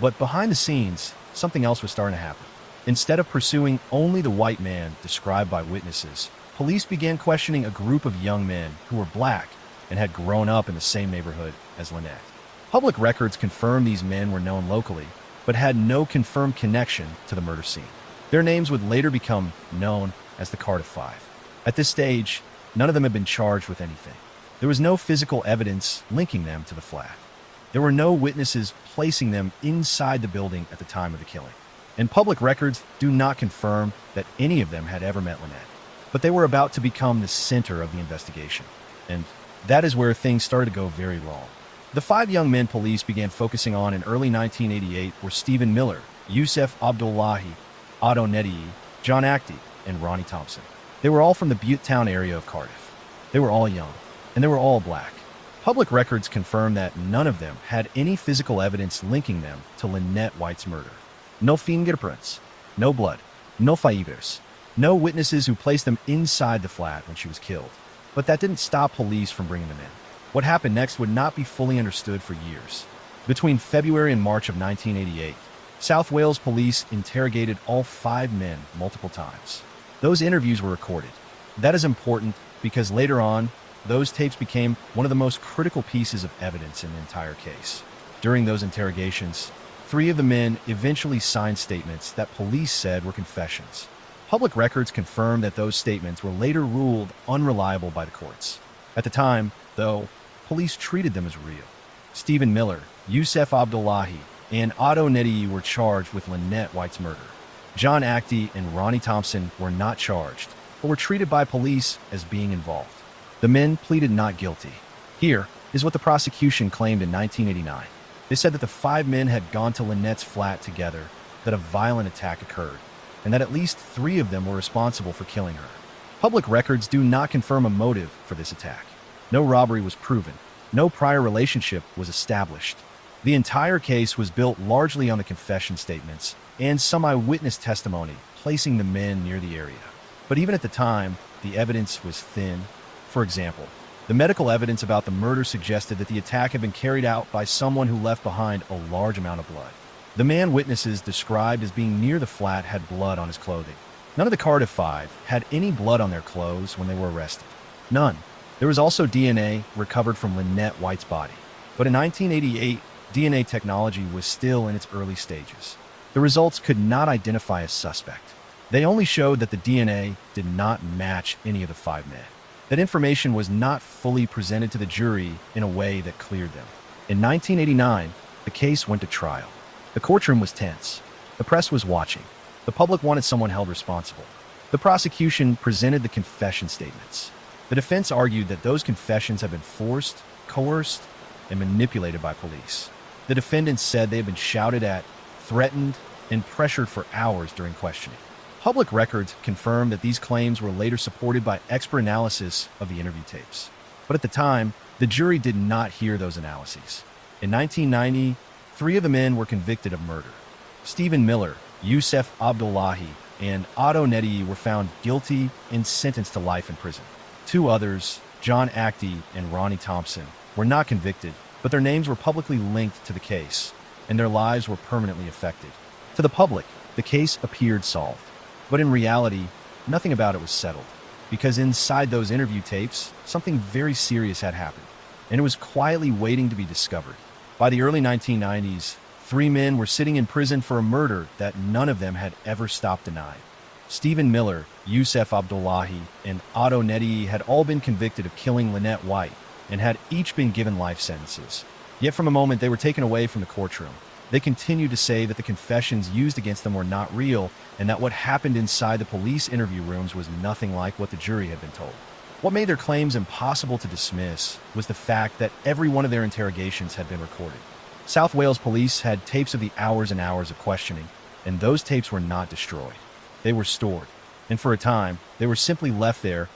But behind the scenes, something else was starting to happen. Instead of pursuing only the white man described by witnesses, police began questioning a group of young men who were black and had grown up in the same neighborhood as Lynette. Public records confirmed these men were known locally, but had no confirmed connection to the murder scene. Their names would later become known as the Cardiff Five. At this stage, none of them had been charged with anything. There was no physical evidence linking them to the flat. There were no witnesses placing them inside the building at the time of the killing. And public records do not confirm that any of them had ever met Lynette. But they were about to become the center of the investigation. And that is where things started to go very wrong. The five young men police began focusing on in early 1988 were Stephen Miller, Yusuf Abdullahi, Otto Neddy, John Actie, and Ronnie Thompson. They were all from the Butte Town area of Cardiff. They were all young, and they were all black. Public records confirm that none of them had any physical evidence linking them to Lynette White's murder. No fingerprints, no blood, no fibers, no witnesses who placed them inside the flat when she was killed. But that didn't stop police from bringing them in. What happened next would not be fully understood for years. Between February and March of 1988, South Wales police interrogated all five men multiple times. Those interviews were recorded. That is important because later on, those tapes became one of the most critical pieces of evidence in the entire case. During those interrogations, three of the men eventually signed statements that police said were confessions. Public records confirmed that those statements were later ruled unreliable by the courts. At the time, though, police treated them as real. Stephen Miller, Yusuf Abdullahi, and Otto Neddy were charged with Lynette White's murder. John Actie and Ronnie Thompson were not charged, but were treated by police as being involved. The men pleaded not guilty. Here is what the prosecution claimed in 1989. They said that the five men had gone to Lynette's flat together, that a violent attack occurred, and that at least three of them were responsible for killing her. Public records do not confirm a motive for this attack. No robbery was proven. No prior relationship was established. The entire case was built largely on the confession statements and some eyewitness testimony placing the men near the area. But even at the time, the evidence was thin. For example, the medical evidence about the murder suggested that the attack had been carried out by someone who left behind a large amount of blood. The man witnesses described as being near the flat had blood on his clothing. None of the Cardiff Five had any blood on their clothes when they were arrested. None. There was also DNA recovered from Lynette White's body. But in 1988, DNA technology was still in its early stages. The results could not identify a suspect. They only showed that the DNA did not match any of the five men. That information was not fully presented to the jury in a way that cleared them. In 1989, the case went to trial. The courtroom was tense. The press was watching. The public wanted someone held responsible. The prosecution presented the confession statements. The defense argued that those confessions had been forced, coerced, and manipulated by police. The defendants said they had been shouted at, threatened, and pressured for hours during questioning. Public records confirmed that these claims were later supported by expert analysis of the interview tapes. But at the time, the jury did not hear those analyses. In 1990, three of the men were convicted of murder. Stephen Miller, Yusuf Abdullahi, and Otto Neddy were found guilty and sentenced to life in prison. Two others, John Actie and Ronnie Thompson, were not convicted, but their names were publicly linked to the case, and their lives were permanently affected. To the public, the case appeared solved. But in reality, nothing about it was settled, because inside those interview tapes, something very serious had happened, and it was quietly waiting to be discovered. By the early 1990s, three men were sitting in prison for a murder that none of them had ever stopped denying. Stephen Miller, Yusuf Abdullahi, and Otto Neddy had all been convicted of killing Lynette White and had each been given life sentences. Yet from the moment they were taken away from the courtroom, they continued to say that the confessions used against them were not real and that what happened inside the police interview rooms was nothing like what the jury had been told. What made their claims impossible to dismiss was the fact that every one of their interrogations had been recorded. South Wales police had tapes of the hours and hours of questioning, and those tapes were not destroyed. They were stored, and for a time, they were simply left there,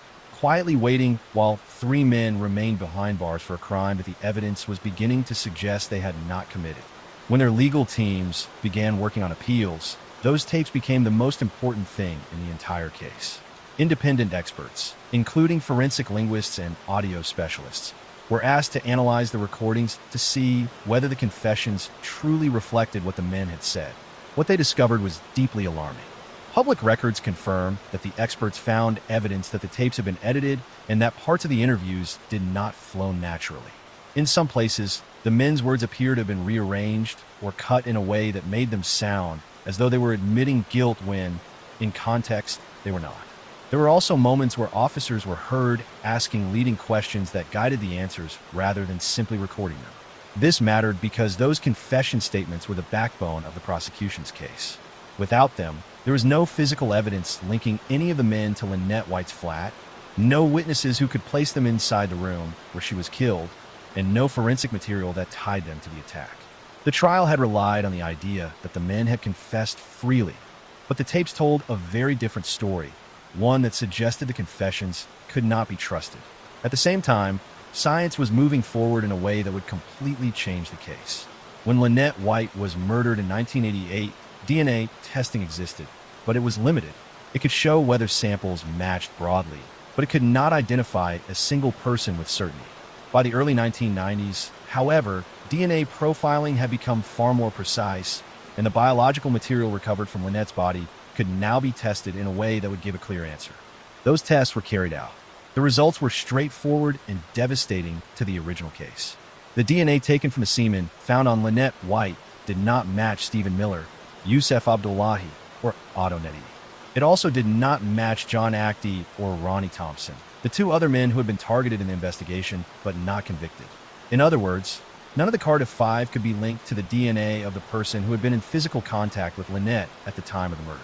quietly waiting while three men remained behind bars for a crime that the evidence was beginning to suggest they had not committed. When their legal teams began working on appeals, those tapes became the most important thing in the entire case. Independent experts, including forensic linguists and audio specialists, were asked to analyze the recordings to see whether the confessions truly reflected what the men had said. What they discovered was deeply alarming. Public records confirm that the experts found evidence that the tapes had been edited and that parts of the interviews did not flow naturally. In some places, the men's words appeared to have been rearranged or cut in a way that made them sound as though they were admitting guilt when, in context, they were not. There were also moments where officers were heard asking leading questions that guided the answers rather than simply recording them. This mattered because those confession statements were the backbone of the prosecution's case. Without them, there was no physical evidence linking any of the men to Lynette White's flat, no witnesses who could place them inside the room where she was killed, and no forensic material that tied them to the attack. The trial had relied on the idea that the men had confessed freely, but the tapes told a very different story, one that suggested the confessions could not be trusted. At the same time, science was moving forward in a way that would completely change the case. When Lynette White was murdered in 1988, DNA testing existed, but it was limited. It could show whether samples matched broadly, but it could not identify a single person with certainty. By the early 1990s, however, DNA profiling had become far more precise, and the biological material recovered from Lynette's body could now be tested in a way that would give a clear answer. Those tests were carried out. The results were straightforward and devastating to the original case. The DNA taken from the semen found on Lynette White did not match Stephen Miller, Yusef Abdullahi, or Otto Nettie. It also did not match John Actie or Ronnie Thompson, the two other men who had been targeted in the investigation but not convicted. In other words, none of the Cardiff Five could be linked to the DNA of the person who had been in physical contact with Lynette at the time of the murder.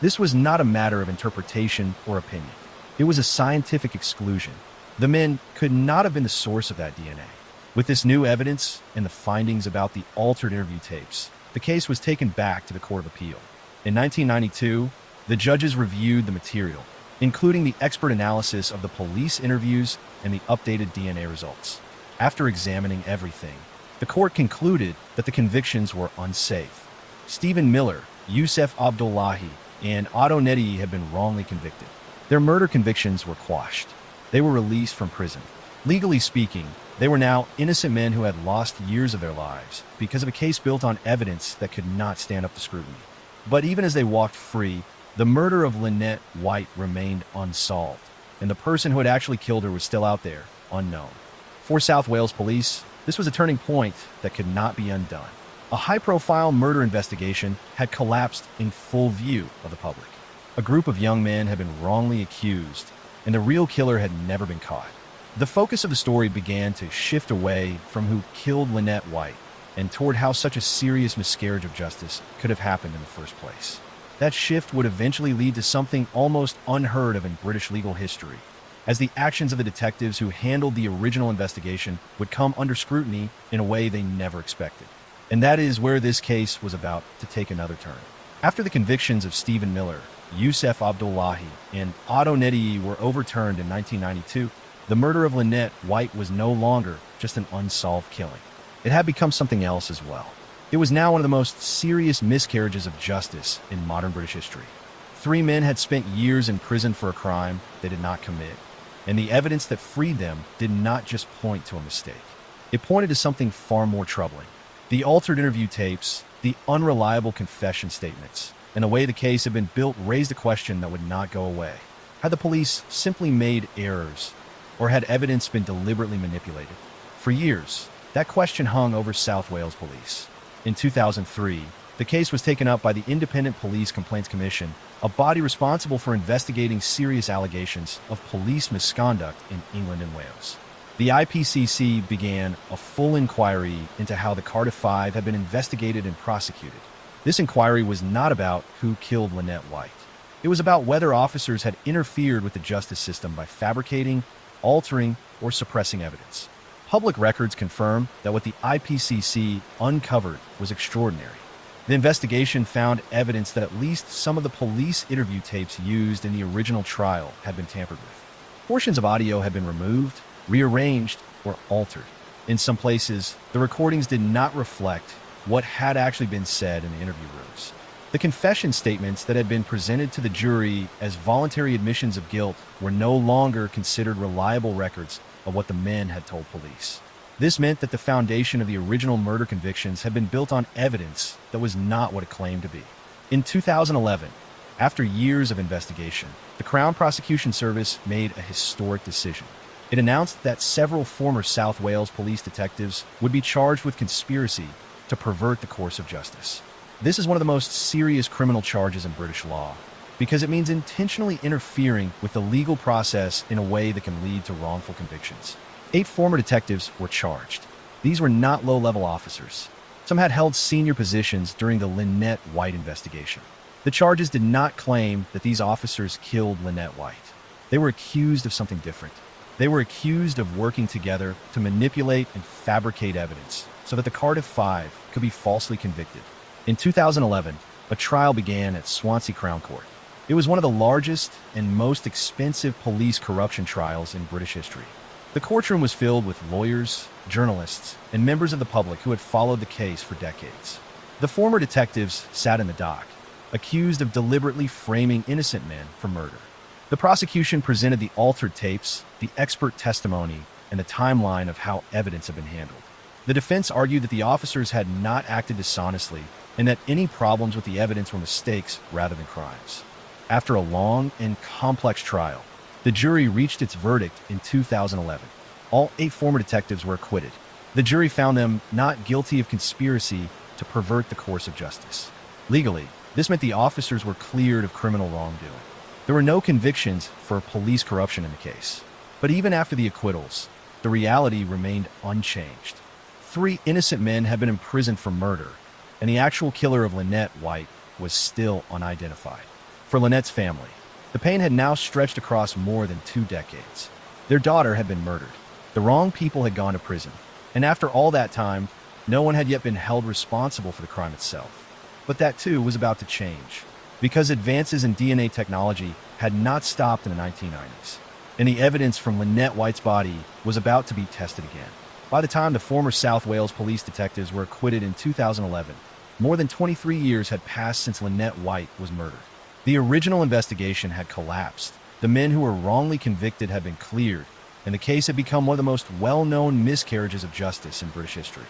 This was not a matter of interpretation or opinion. It was a scientific exclusion. The men could not have been the source of that DNA. With this new evidence and the findings about the altered interview tapes, the case was taken back to the Court of Appeal. In 1992, the judges reviewed the material, including the expert analysis of the police interviews and the updated DNA results. After examining everything, the court concluded that the convictions were unsafe. Stephen Miller, Yusef Abdullahi, and Otto Nettie had been wrongly convicted. Their murder convictions were quashed. They were released from prison. Legally speaking, they were now innocent men who had lost years of their lives because of a case built on evidence that could not stand up to scrutiny. But even as they walked free, the murder of Lynette White remained unsolved, and the person who had actually killed her was still out there, unknown. For South Wales police, this was a turning point that could not be undone. A high-profile murder investigation had collapsed in full view of the public. A group of young men had been wrongly accused, and the real killer had never been caught. The focus of the story began to shift away from who killed Lynette White and toward how such a serious miscarriage of justice could have happened in the first place. That shift would eventually lead to something almost unheard of in British legal history, as the actions of the detectives who handled the original investigation would come under scrutiny in a way they never expected. And that is where this case was about to take another turn. After the convictions of Stephen Miller, Yusef Abdullahi, and Otto Nettie were overturned in 1992, the murder of Lynette White was no longer just an unsolved killing. It had become something else as well. It was now one of the most serious miscarriages of justice in modern British history. Three men had spent years in prison for a crime they did not commit, and the evidence that freed them did not just point to a mistake. It pointed to something far more troubling. The altered interview tapes, the unreliable confession statements, and the way the case had been built raised a question that would not go away. Had the police simply made errors, or had evidence been deliberately manipulated? For years, that question hung over South Wales Police. In 2003, the case was taken up by the Independent Police Complaints Commission, a body responsible for investigating serious allegations of police misconduct in England and Wales. The IPCC began a full inquiry into how the Cardiff Five had been investigated and prosecuted. This inquiry was not about who killed Lynette White. It was about whether officers had interfered with the justice system by fabricating, altering, or suppressing evidence. Public records confirm that what the IPCC uncovered was extraordinary. The investigation found evidence that at least some of the police interview tapes used in the original trial had been tampered with. Portions of audio had been removed, rearranged, or altered. In some places, the recordings did not reflect what had actually been said in the interview rooms. The confession statements that had been presented to the jury as voluntary admissions of guilt were no longer considered reliable records of what the men had told police. This meant that the foundation of the original murder convictions had been built on evidence that was not what it claimed to be. In 2011, after years of investigation, the Crown Prosecution Service made a historic decision. It announced that several former South Wales police detectives would be charged with conspiracy to pervert the course of justice. This is one of the most serious criminal charges in British law, because it means intentionally interfering with the legal process in a way that can lead to wrongful convictions. 8 former detectives were charged. These were not low-level officers. Some had held senior positions during the Lynette White investigation. The charges did not claim that these officers killed Lynette White. They were accused of something different. They were accused of working together to manipulate and fabricate evidence so that the Cardiff Five could be falsely convicted. In 2011, a trial began at Swansea Crown Court. It was one of the largest and most expensive police corruption trials in British history. The courtroom was filled with lawyers, journalists, and members of the public who had followed the case for decades. The former detectives sat in the dock, accused of deliberately framing innocent men for murder. The prosecution presented the altered tapes, the expert testimony, and the timeline of how evidence had been handled. The defense argued that the officers had not acted dishonestly and that any problems with the evidence were mistakes rather than crimes. After a long and complex trial, the jury reached its verdict in 2011. All 8 former detectives were acquitted. The jury found them not guilty of conspiracy to pervert the course of justice. Legally, this meant the officers were cleared of criminal wrongdoing. There were no convictions for police corruption in the case. But even after the acquittals, the reality remained unchanged. 3 innocent men had been imprisoned for murder, and the actual killer of Lynette White was still unidentified. For Lynette's family, the pain had now stretched across more than 2 decades. Their daughter had been murdered. The wrong people had gone to prison. And after all that time, no one had yet been held responsible for the crime itself. But that too was about to change, because advances in DNA technology had not stopped in the 1990s, and the evidence from Lynette White's body was about to be tested again. By the time the former South Wales police detectives were acquitted in 2011, more than 23 years had passed since Lynette White was murdered. The original investigation had collapsed. The men who were wrongly convicted had been cleared, and the case had become one of the most well-known miscarriages of justice in British history.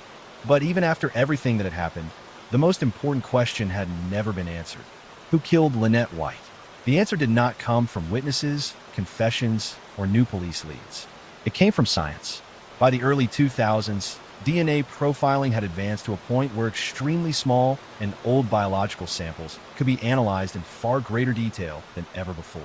But even after everything that had happened, the most important question had never been answered. Who killed Lynette White? The answer did not come from witnesses, confessions, or new police leads. It came from science. By the early 2000s, DNA profiling had advanced to a point where extremely small and old biological samples could be analyzed in far greater detail than ever before.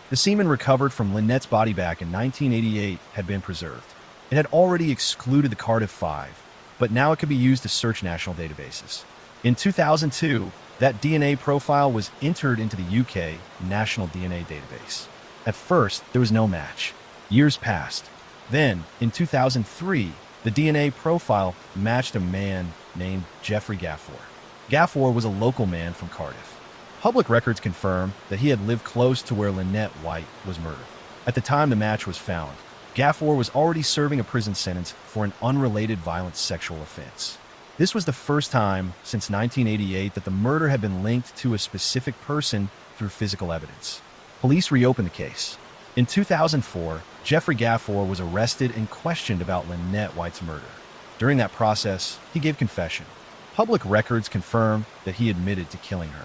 The semen recovered from Lynette's body back in 1988 had been preserved. It had already excluded the Cardiff Five, but now it could be used to search national databases. In 2002, that DNA profile was entered into the UK National DNA Database. At first, there was no match. Years passed. Then, in 2003, the DNA profile matched a man named Geoffrey Gaffor. Gaffor was a local man from Cardiff. Public records confirm that he had lived close to where Lynette White was murdered. At the time the match was found, Gaffor was already serving a prison sentence for an unrelated violent sexual offense. This was the first time since 1988 that the murder had been linked to a specific person through physical evidence. Police reopened the case. In 2004, Geoffrey Gaffor was arrested and questioned about Lynette White's murder. During that process, he gave confession. Public records confirm that he admitted to killing her.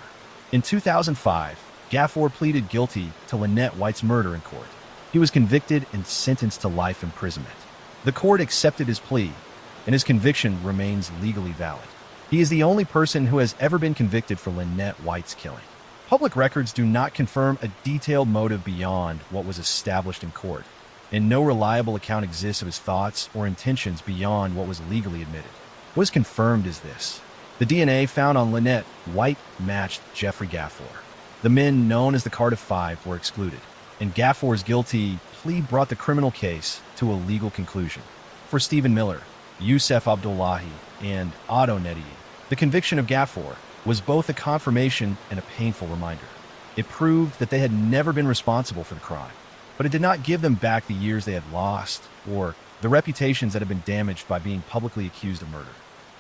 In 2005, Gaffor pleaded guilty to Lynette White's murder in court. He was convicted and sentenced to life imprisonment. The court accepted his plea, and his conviction remains legally valid. He is the only person who has ever been convicted for Lynette White's killing. Public records do not confirm a detailed motive beyond what was established in court, and no reliable account exists of his thoughts or intentions beyond what was legally admitted. What is confirmed is this. The DNA found on Lynette White matched Geoffrey Gaffor. The men known as the Cardiff Five were excluded, and Gaffor's guilty plea brought the criminal case to a legal conclusion. For Stephen Miller, Youssef Abdullahi, and Otto Nedi, the conviction of Gaffor was both a confirmation and a painful reminder. It proved that they had never been responsible for the crime. but it did not give them back the years they had lost or the reputations that had been damaged by being publicly accused of murder.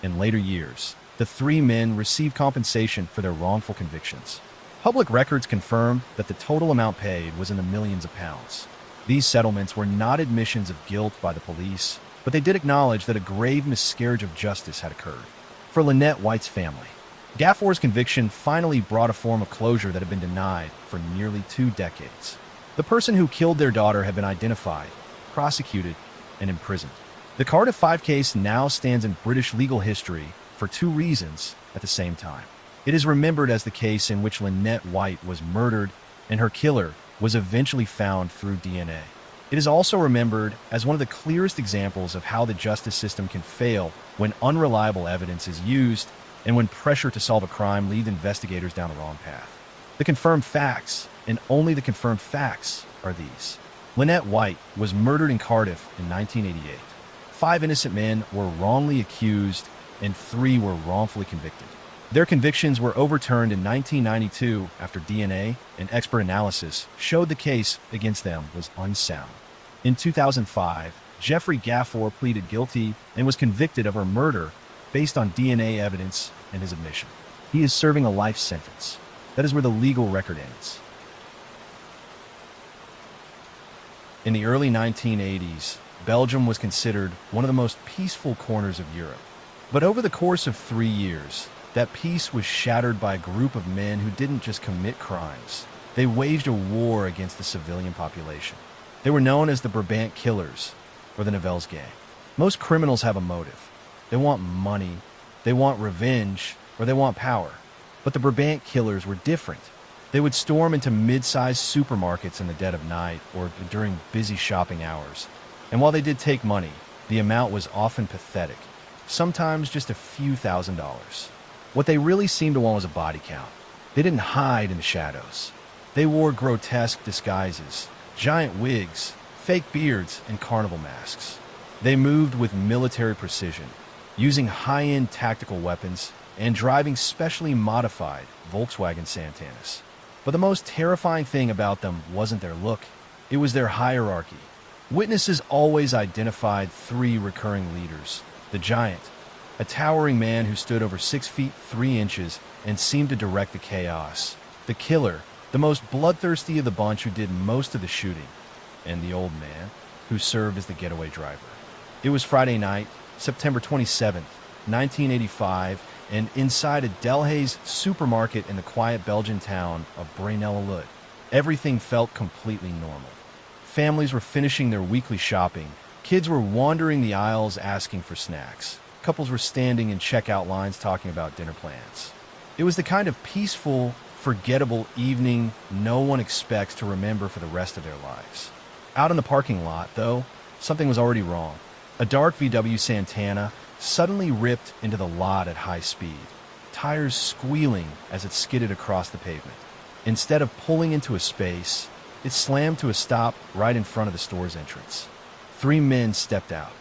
In later years, the three men received compensation for their wrongful convictions. Public records confirm that the total amount paid was in the millions of pounds. These settlements were not admissions of guilt by the police, but they did acknowledge that a grave miscarriage of justice had occurred. For Lynette White's family, Gaffor's conviction finally brought a form of closure that had been denied for nearly 2 decades. The person who killed their daughter had been identified, prosecuted, and imprisoned. The Cardiff 5 case now stands in British legal history for 2 reasons at the same time. It is remembered as the case in which Lynette White was murdered and her killer was eventually found through DNA. It is also remembered as one of the clearest examples of how the justice system can fail when unreliable evidence is used and when pressure to solve a crime leads investigators down the wrong path. The confirmed facts, and only the confirmed facts, are these. Lynette White was murdered in Cardiff in 1988. 5 innocent men were wrongly accused and 3 were wrongfully convicted. Their convictions were overturned in 1992 after DNA and expert analysis showed the case against them was unsound. In 2005, Jeffrey Gaffor pleaded guilty and was convicted of her murder based on DNA evidence and his admission. He is serving a life sentence. That is where the legal record ends. In the early 1980s, Belgium was considered one of the most peaceful corners of Europe. But over the course of 3 years, that peace was shattered by a group of men who didn't just commit crimes. They waged a war against the civilian population. They were known as the Brabant Killers, or the Nivelles Gang. Most criminals have a motive. They want money, they want revenge, or they want power. But the Brabant Killers were different. They would storm into mid-sized supermarkets in the dead of night or during busy shopping hours. And while they did take money, the amount was often pathetic, sometimes just a few $1,000s. What they really seemed to want was a body count. They didn't hide in the shadows. They wore grotesque disguises, giant wigs, fake beards, and carnival masks. They moved with military precision, using high-end tactical weapons and driving specially modified Volkswagen Santanas. But the most terrifying thing about them wasn't their look, it was their hierarchy. Witnesses always identified 3 recurring leaders. The Giant, a towering man who stood over 6 feet 3 inches and seemed to direct the chaos. The Killer, the most bloodthirsty of the bunch who did most of the shooting. And the Old Man, who served as the getaway driver. It was Friday night, September 27th, 1985, and inside a Delhaize supermarket in the quiet Belgian town of Braine-l'Alleud, everything felt completely normal. Families were finishing their weekly shopping. Kids were wandering the aisles asking for snacks. Couples were standing in checkout lines talking about dinner plans. It was the kind of peaceful, forgettable evening no one expects to remember for the rest of their lives. Out in the parking lot, though, something was already wrong. A dark VW Santana suddenly ripped into the lot at high speed, tires squealing as it skidded across the pavement. Instead of pulling into a space, it slammed to a stop right in front of the store's entrance. 3 men stepped out.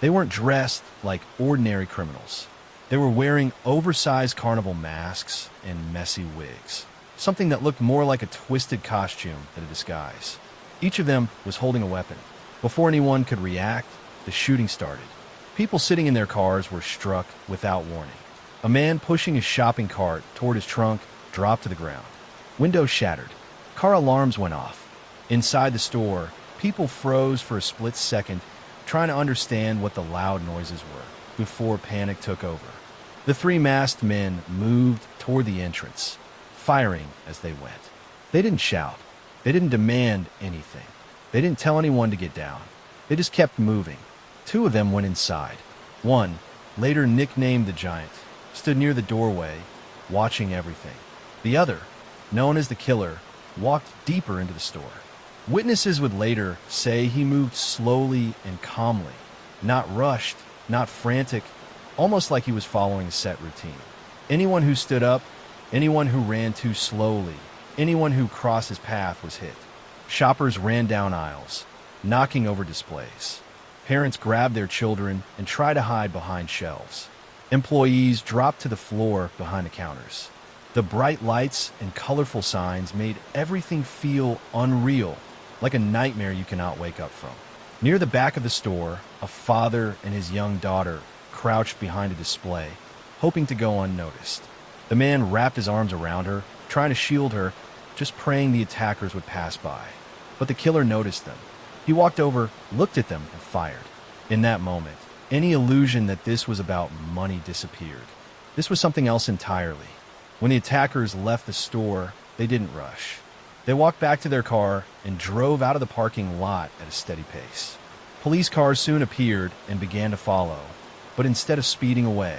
They weren't dressed like ordinary criminals. They were wearing oversized carnival masks and messy wigs, something that looked more like a twisted costume than a disguise. Each of them was holding a weapon. Before anyone could react, the shooting started. People sitting in their cars were struck without warning. A man pushing his shopping cart toward his trunk dropped to the ground. Windows shattered. Car alarms went off. Inside the store, people froze for a split second, trying to understand what the loud noises were, before panic took over. The 3 masked men moved toward the entrance, firing as they went. They didn't shout. They didn't demand anything. They didn't tell anyone to get down. They just kept moving. 2 of them went inside. One, later nicknamed the Giant, stood near the doorway, watching everything. The other, known as the Killer, walked deeper into the store. Witnesses would later say he moved slowly and calmly, not rushed, not frantic, almost like he was following a set routine. Anyone who stood up, anyone who ran too slowly, anyone who crossed his path was hit. Shoppers ran down aisles, knocking over displays. Parents grabbed their children and tried to hide behind shelves. Employees dropped to the floor behind the counters. The bright lights and colorful signs made everything feel unreal like a nightmare you cannot wake up from. Near the back of the store, a father and his young daughter crouched behind a display, hoping to go unnoticed. The man wrapped his arms around her, trying to shield her, just praying the attackers would pass by. But the killer noticed them. He walked over, looked at them, and fired. In that moment, any illusion that this was about money disappeared. This was something else entirely. When the attackers left the store, they didn't rush. They walked back to their car and drove out of the parking lot at a steady pace. Police cars soon appeared and began to follow, but instead of speeding away,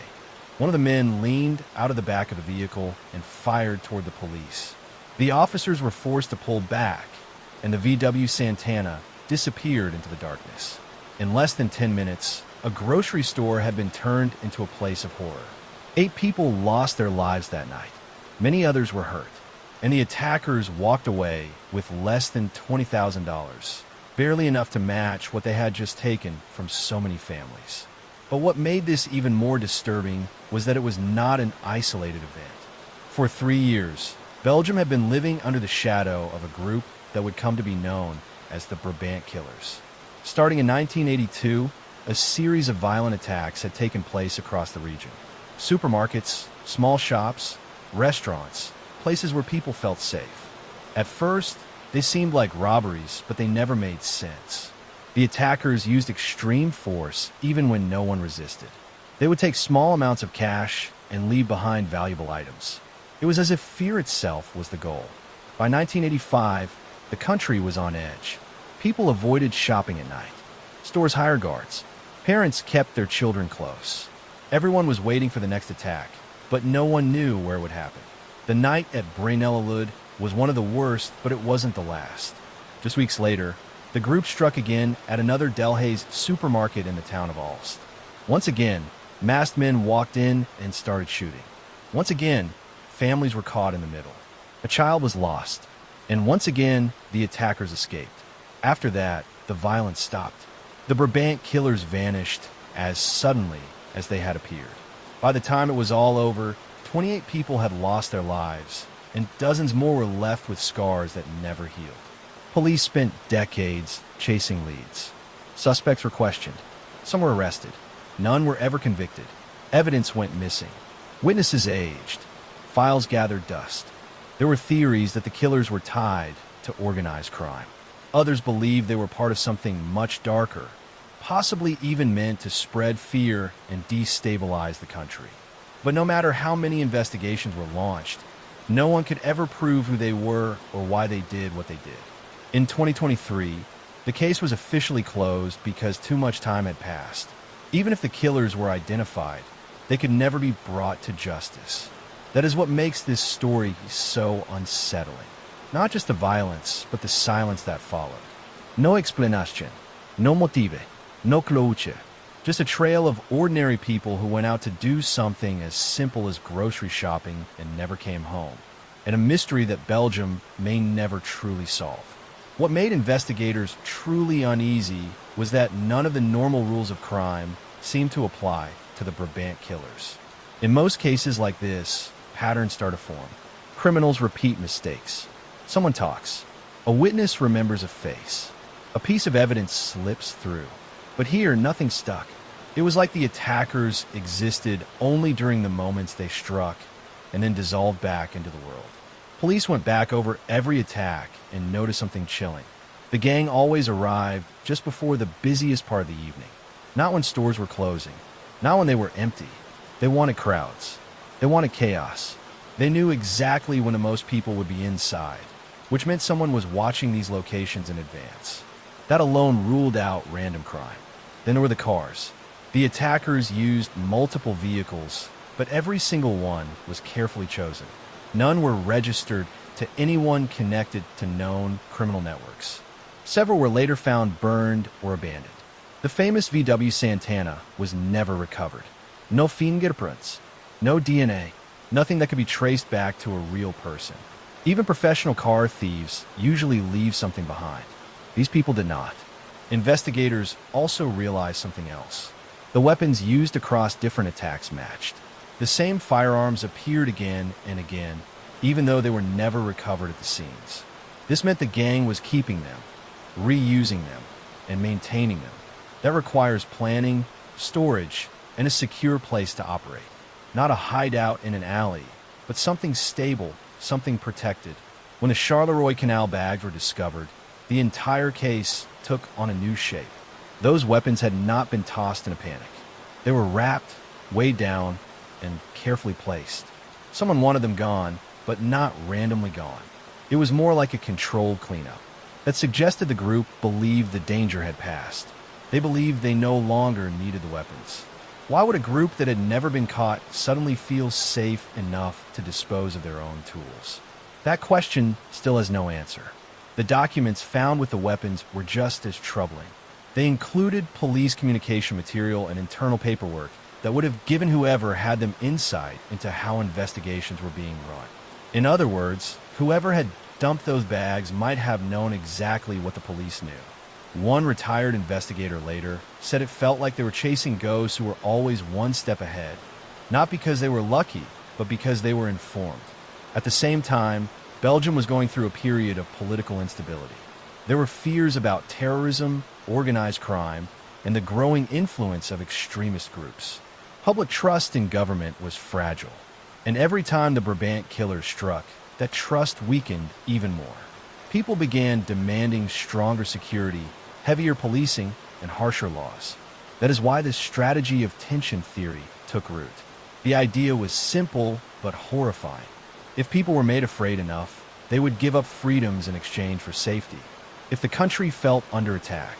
one of the men leaned out of the back of the vehicle and fired toward the police. The officers were forced to pull back, and the VW Santana disappeared into the darkness. In less than 10 minutes, a grocery store had been turned into a place of horror. 8 people lost their lives that night. Many others were hurt, and the attackers walked away with less than $20,000, barely enough to match what they had just taken from so many families. But what made this even more disturbing was that it was not an isolated event. For 3 years, Belgium had been living under the shadow of a group that would come to be known as the Brabant Killers. Starting in 1982, a series of violent attacks had taken place across the region. Supermarkets, small shops, restaurants, places where people felt safe. At first, they seemed like robberies, but they never made sense. The attackers used extreme force even when no one resisted. They would take small amounts of cash and leave behind valuable items. It was as if fear itself was the goal. By 1985, the country was on edge. People avoided shopping at night. Stores hired guards. Parents kept their children close. Everyone was waiting for the next attack, but no one knew where it would happen. The night at Braine-l'Alleud was one of the worst, but it wasn't the last. Just weeks later, the group struck again at another Delhaize supermarket in the town of Aalst. Once again, masked men walked in and started shooting. Once again, families were caught in the middle. A child was lost, and once again, the attackers escaped. After that, the violence stopped. The Brabant Killers vanished as suddenly as they had appeared. By the time it was all over, 28 people had lost their lives, and dozens more were left with scars that never healed. Police spent decades chasing leads. Suspects were questioned. Some were arrested. None were ever convicted. Evidence went missing. Witnesses aged. Files gathered dust. There were theories that the killers were tied to organized crime. Others believed they were part of something much darker, possibly even meant to spread fear and destabilize the country. But no matter how many investigations were launched, no one could ever prove who they were or why they did what they did. In 2023, the case was officially closed because too much time had passed. Even if the killers were identified, they could never be brought to justice. That is what makes this story so unsettling. Not just the violence, but the silence that followed. No explanation, no motive, no closure. Just a trail of ordinary people who went out to do something as simple as grocery shopping and never came home. And a mystery that Belgium may never truly solve. What made investigators truly uneasy was that none of the normal rules of crime seemed to apply to the Brabant Killers. In most cases like this, patterns start to form. Criminals repeat mistakes. Someone talks. A witness remembers a face. A piece of evidence slips through. But here, nothing stuck. It was like the attackers existed only during the moments they struck and then dissolved back into the world. Police went back over every attack and noticed something chilling. The gang always arrived just before the busiest part of the evening. Not when stores were closing. Not when they were empty. They wanted crowds. They wanted chaos. They knew exactly when the most people would be inside, which meant someone was watching these locations in advance. That alone ruled out random crime. Then there were the cars. The attackers used multiple vehicles, but every single one was carefully chosen. None were registered to anyone connected to known criminal networks. Several were later found burned or abandoned. The famous VW Santana was never recovered. No fingerprints, no DNA, nothing that could be traced back to a real person. Even professional car thieves usually leave something behind. These people did not. Investigators also realized something else. The weapons used across different attacks matched. The same firearms appeared again and again, even though they were never recovered at the scenes. This meant the gang was keeping them, reusing them, and maintaining them. That requires planning, storage, and a secure place to operate. Not a hideout in an alley, but something stable, something protected. When the Charleroi Canal bags were discovered, the entire case took on a new shape. Those weapons had not been tossed in a panic. They were wrapped, weighed down, and carefully placed. Someone wanted them gone, but not randomly gone. It was more like a controlled cleanup that suggested the group believed the danger had passed. They believed they no longer needed the weapons. Why would a group that had never been caught suddenly feel safe enough to dispose of their own tools? That question still has no answer. The documents found with the weapons were just as troubling. They included police communication material and internal paperwork that would have given whoever had them insight into how investigations were being run. In other words, whoever had dumped those bags might have known exactly what the police knew. One retired investigator later said it felt like they were chasing ghosts who were always one step ahead, not because they were lucky, but because they were informed. At the same time, Belgium was going through a period of political instability. There were fears about terrorism, organized crime, and the growing influence of extremist groups. Public trust in government was fragile, and every time the Brabant killers struck, that trust weakened even more. People began demanding stronger security, heavier policing, and harsher laws. That is why this strategy of tension theory took root. The idea was simple but horrifying. If people were made afraid enough, they would give up freedoms in exchange for safety. If the country felt under attack,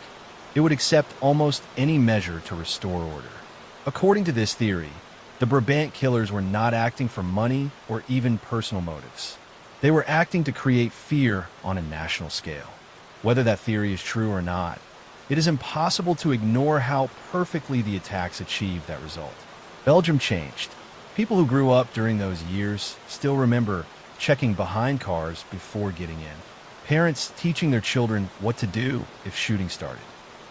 it would accept almost any measure to restore order. According to this theory, the Brabant killers were not acting for money or even personal motives. They were acting to create fear on a national scale. Whether that theory is true or not, it is impossible to ignore how perfectly the attacks achieved that result. Belgium changed. People who grew up during those years still remember checking behind cars before getting in. Parents teaching their children what to do if shooting started.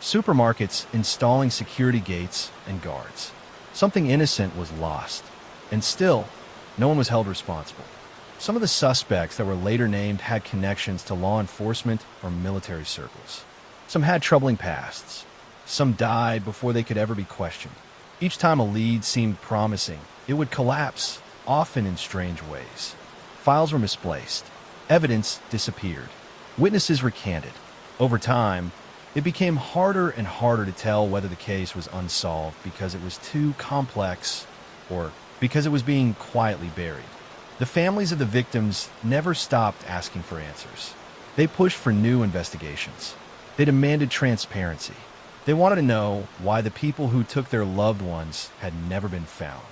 Supermarkets installing security gates and guards. Something innocent was lost, and still, no one was held responsible. Some of the suspects that were later named had connections to law enforcement or military circles. Some had troubling pasts. Some died before they could ever be questioned. Each time a lead seemed promising, it would collapse, often in strange ways. Files were misplaced. Evidence disappeared. Witnesses recanted. Over time, it became harder and harder to tell whether the case was unsolved because it was too complex or because it was being quietly buried. The families of the victims never stopped asking for answers. They pushed for new investigations. They demanded transparency. They wanted to know why the people who took their loved ones had never been found.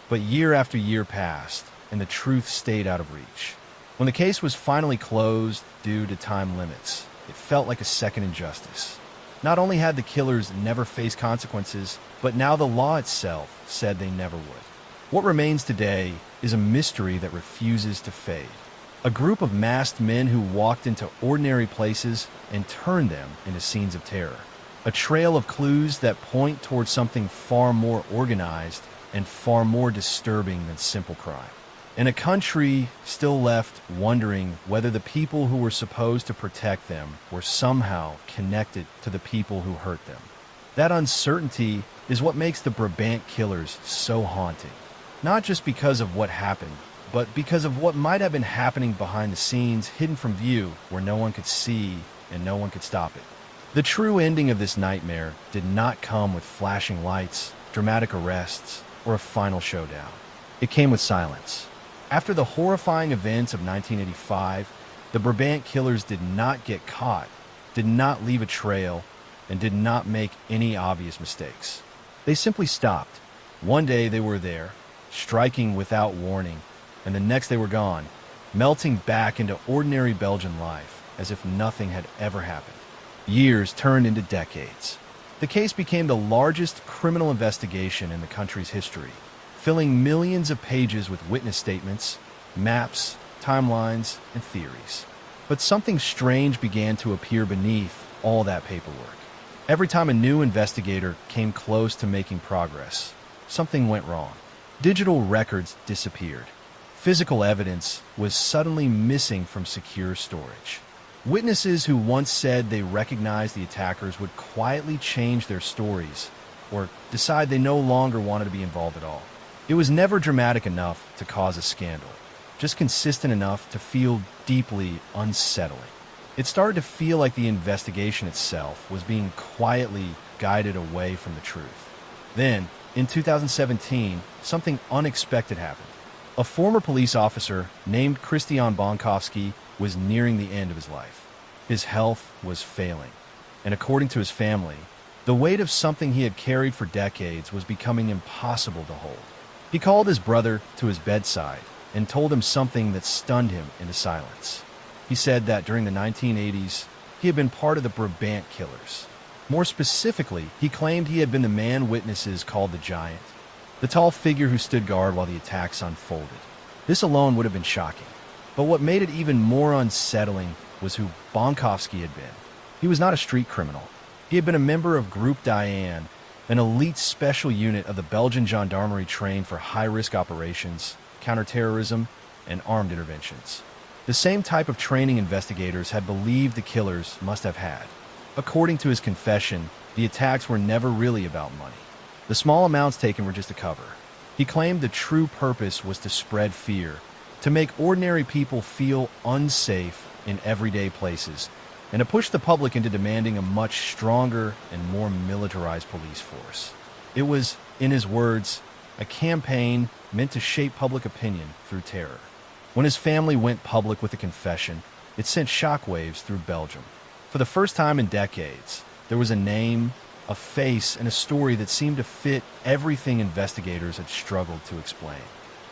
But year after year passed, and the truth stayed out of reach. When the case was finally closed due to time limits, it felt like a second injustice. Not only had the killers never faced consequences, but now the law itself said they never would. What remains today is a mystery that refuses to fade. A group of masked men who walked into ordinary places and turned them into scenes of terror. A trail of clues that point towards something far more organized and far more disturbing than simple crime. And a country still left wondering whether the people who were supposed to protect them were somehow connected to the people who hurt them. That uncertainty is what makes the Brabant killers so haunting. Not just because of what happened, but because of what might have been happening behind the scenes, hidden from view, where no one could see and no one could stop it. The true ending of this nightmare did not come with flashing lights, dramatic arrests, or a final showdown. It came with silence. After the horrifying events of 1985, the Brabant killers did not get caught, did not leave a trail, and did not make any obvious mistakes. They simply stopped. One day they were there, striking without warning, and the next they were gone, melting back into ordinary Belgian life as if nothing had ever happened. Years turned into decades. The case became the largest criminal investigation in the country's history, filling millions of pages with witness statements, maps, timelines, and theories. But something strange began to appear beneath all that paperwork. Every time a new investigator came close to making progress, something went wrong. Digital records disappeared. Physical evidence was suddenly missing from secure storage. Witnesses who once said they recognized the attackers would quietly change their stories or decide they no longer wanted to be involved at all. It was never dramatic enough to cause a scandal, just consistent enough to feel deeply unsettling. It started to feel like the investigation itself was being quietly guided away from the truth. Then, in 2017, something unexpected happened. A former police officer named Christian Bonkowski was nearing the end of his life. His health was failing, and according to his family, the weight of something he had carried for decades was becoming impossible to hold. He called his brother to his bedside and told him something that stunned him into silence. He said that during the 1980s, he had been part of the Brabant killers. More specifically, he claimed he had been the man witnesses called the Giant, the tall figure who stood guard while the attacks unfolded. This alone would have been shocking. But what made it even more unsettling was who Bonkowski had been. He was not a street criminal. He had been a member of Group Diane, an elite special unit of the Belgian gendarmerie trained for high-risk operations, counterterrorism, and armed interventions. The same type of training investigators had believed the killers must have had. According to his confession, the attacks were never really about money. The small amounts taken were just a cover. He claimed the true purpose was to spread fear, to make ordinary people feel unsafe in everyday places, and to push the public into demanding a much stronger and more militarized police force. It was, in his words, a campaign meant to shape public opinion through terror. When his family went public with the confession, it sent shockwaves through Belgium. For the first time in decades, there was a name, a face, and a story that seemed to fit everything investigators had struggled to explain.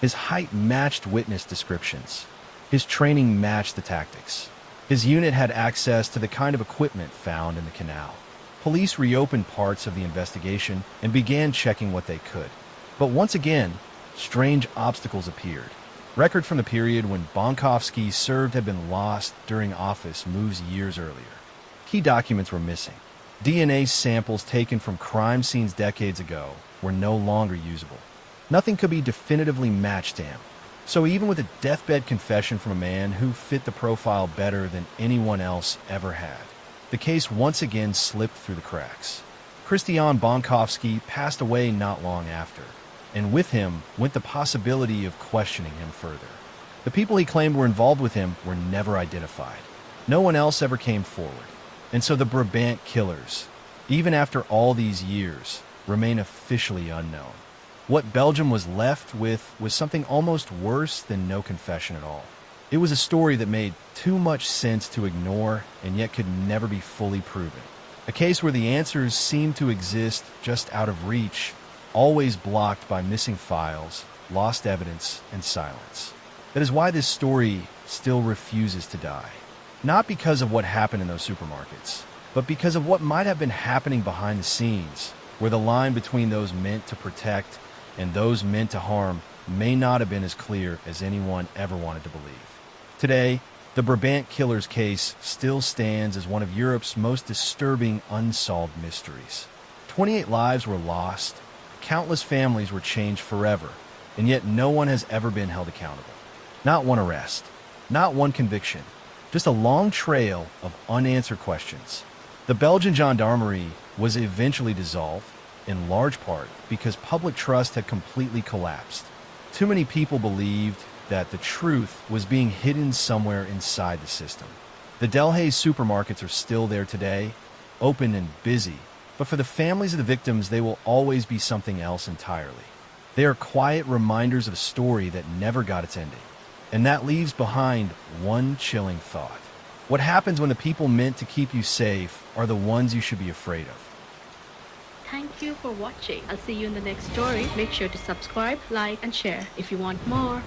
His height matched witness descriptions. His training matched the tactics. His unit had access to the kind of equipment found in the canal. Police reopened parts of the investigation and began checking what they could. But once again, strange obstacles appeared. Record from the period when Bonkowski served had been lost during office moves years earlier. Key documents were missing. DNA samples taken from crime scenes decades ago were no longer usable. Nothing could be definitively matched to him. So even with a deathbed confession from a man who fit the profile better than anyone else ever had, the case once again slipped through the cracks. Christian Bonkowski passed away not long after, and with him went the possibility of questioning him further. The people he claimed were involved with him were never identified. No one else ever came forward. And so the Brabant killers, even after all these years, remain officially unknown. What Belgium was left with was something almost worse than no confession at all. It was a story that made too much sense to ignore and yet could never be fully proven. A case where the answers seemed to exist just out of reach, always blocked by missing files, lost evidence, and silence. That is why this story still refuses to die. Not because of what happened in those supermarkets, but because of what might have been happening behind the scenes, where the line between those meant to protect and those meant to harm may not have been as clear as anyone ever wanted to believe. Today, the Brabant killers case still stands as one of Europe's most disturbing unsolved mysteries. 28 lives were lost, countless families were changed forever, and yet no one has ever been held accountable. Not one arrest, not one conviction, just a long trail of unanswered questions. The Belgian gendarmerie was eventually dissolved, in large part because public trust had completely collapsed. Too many people believed that the truth was being hidden somewhere inside the system. The Delhaize supermarkets are still there today, open and busy, but for the families of the victims, they will always be something else entirely. They are quiet reminders of a story that never got its ending. And that leaves behind one chilling thought. What happens when the people meant to keep you safe are the ones you should be afraid of? Thank you for watching. I'll see you in the next story. Make sure to subscribe, like, and share if you want more.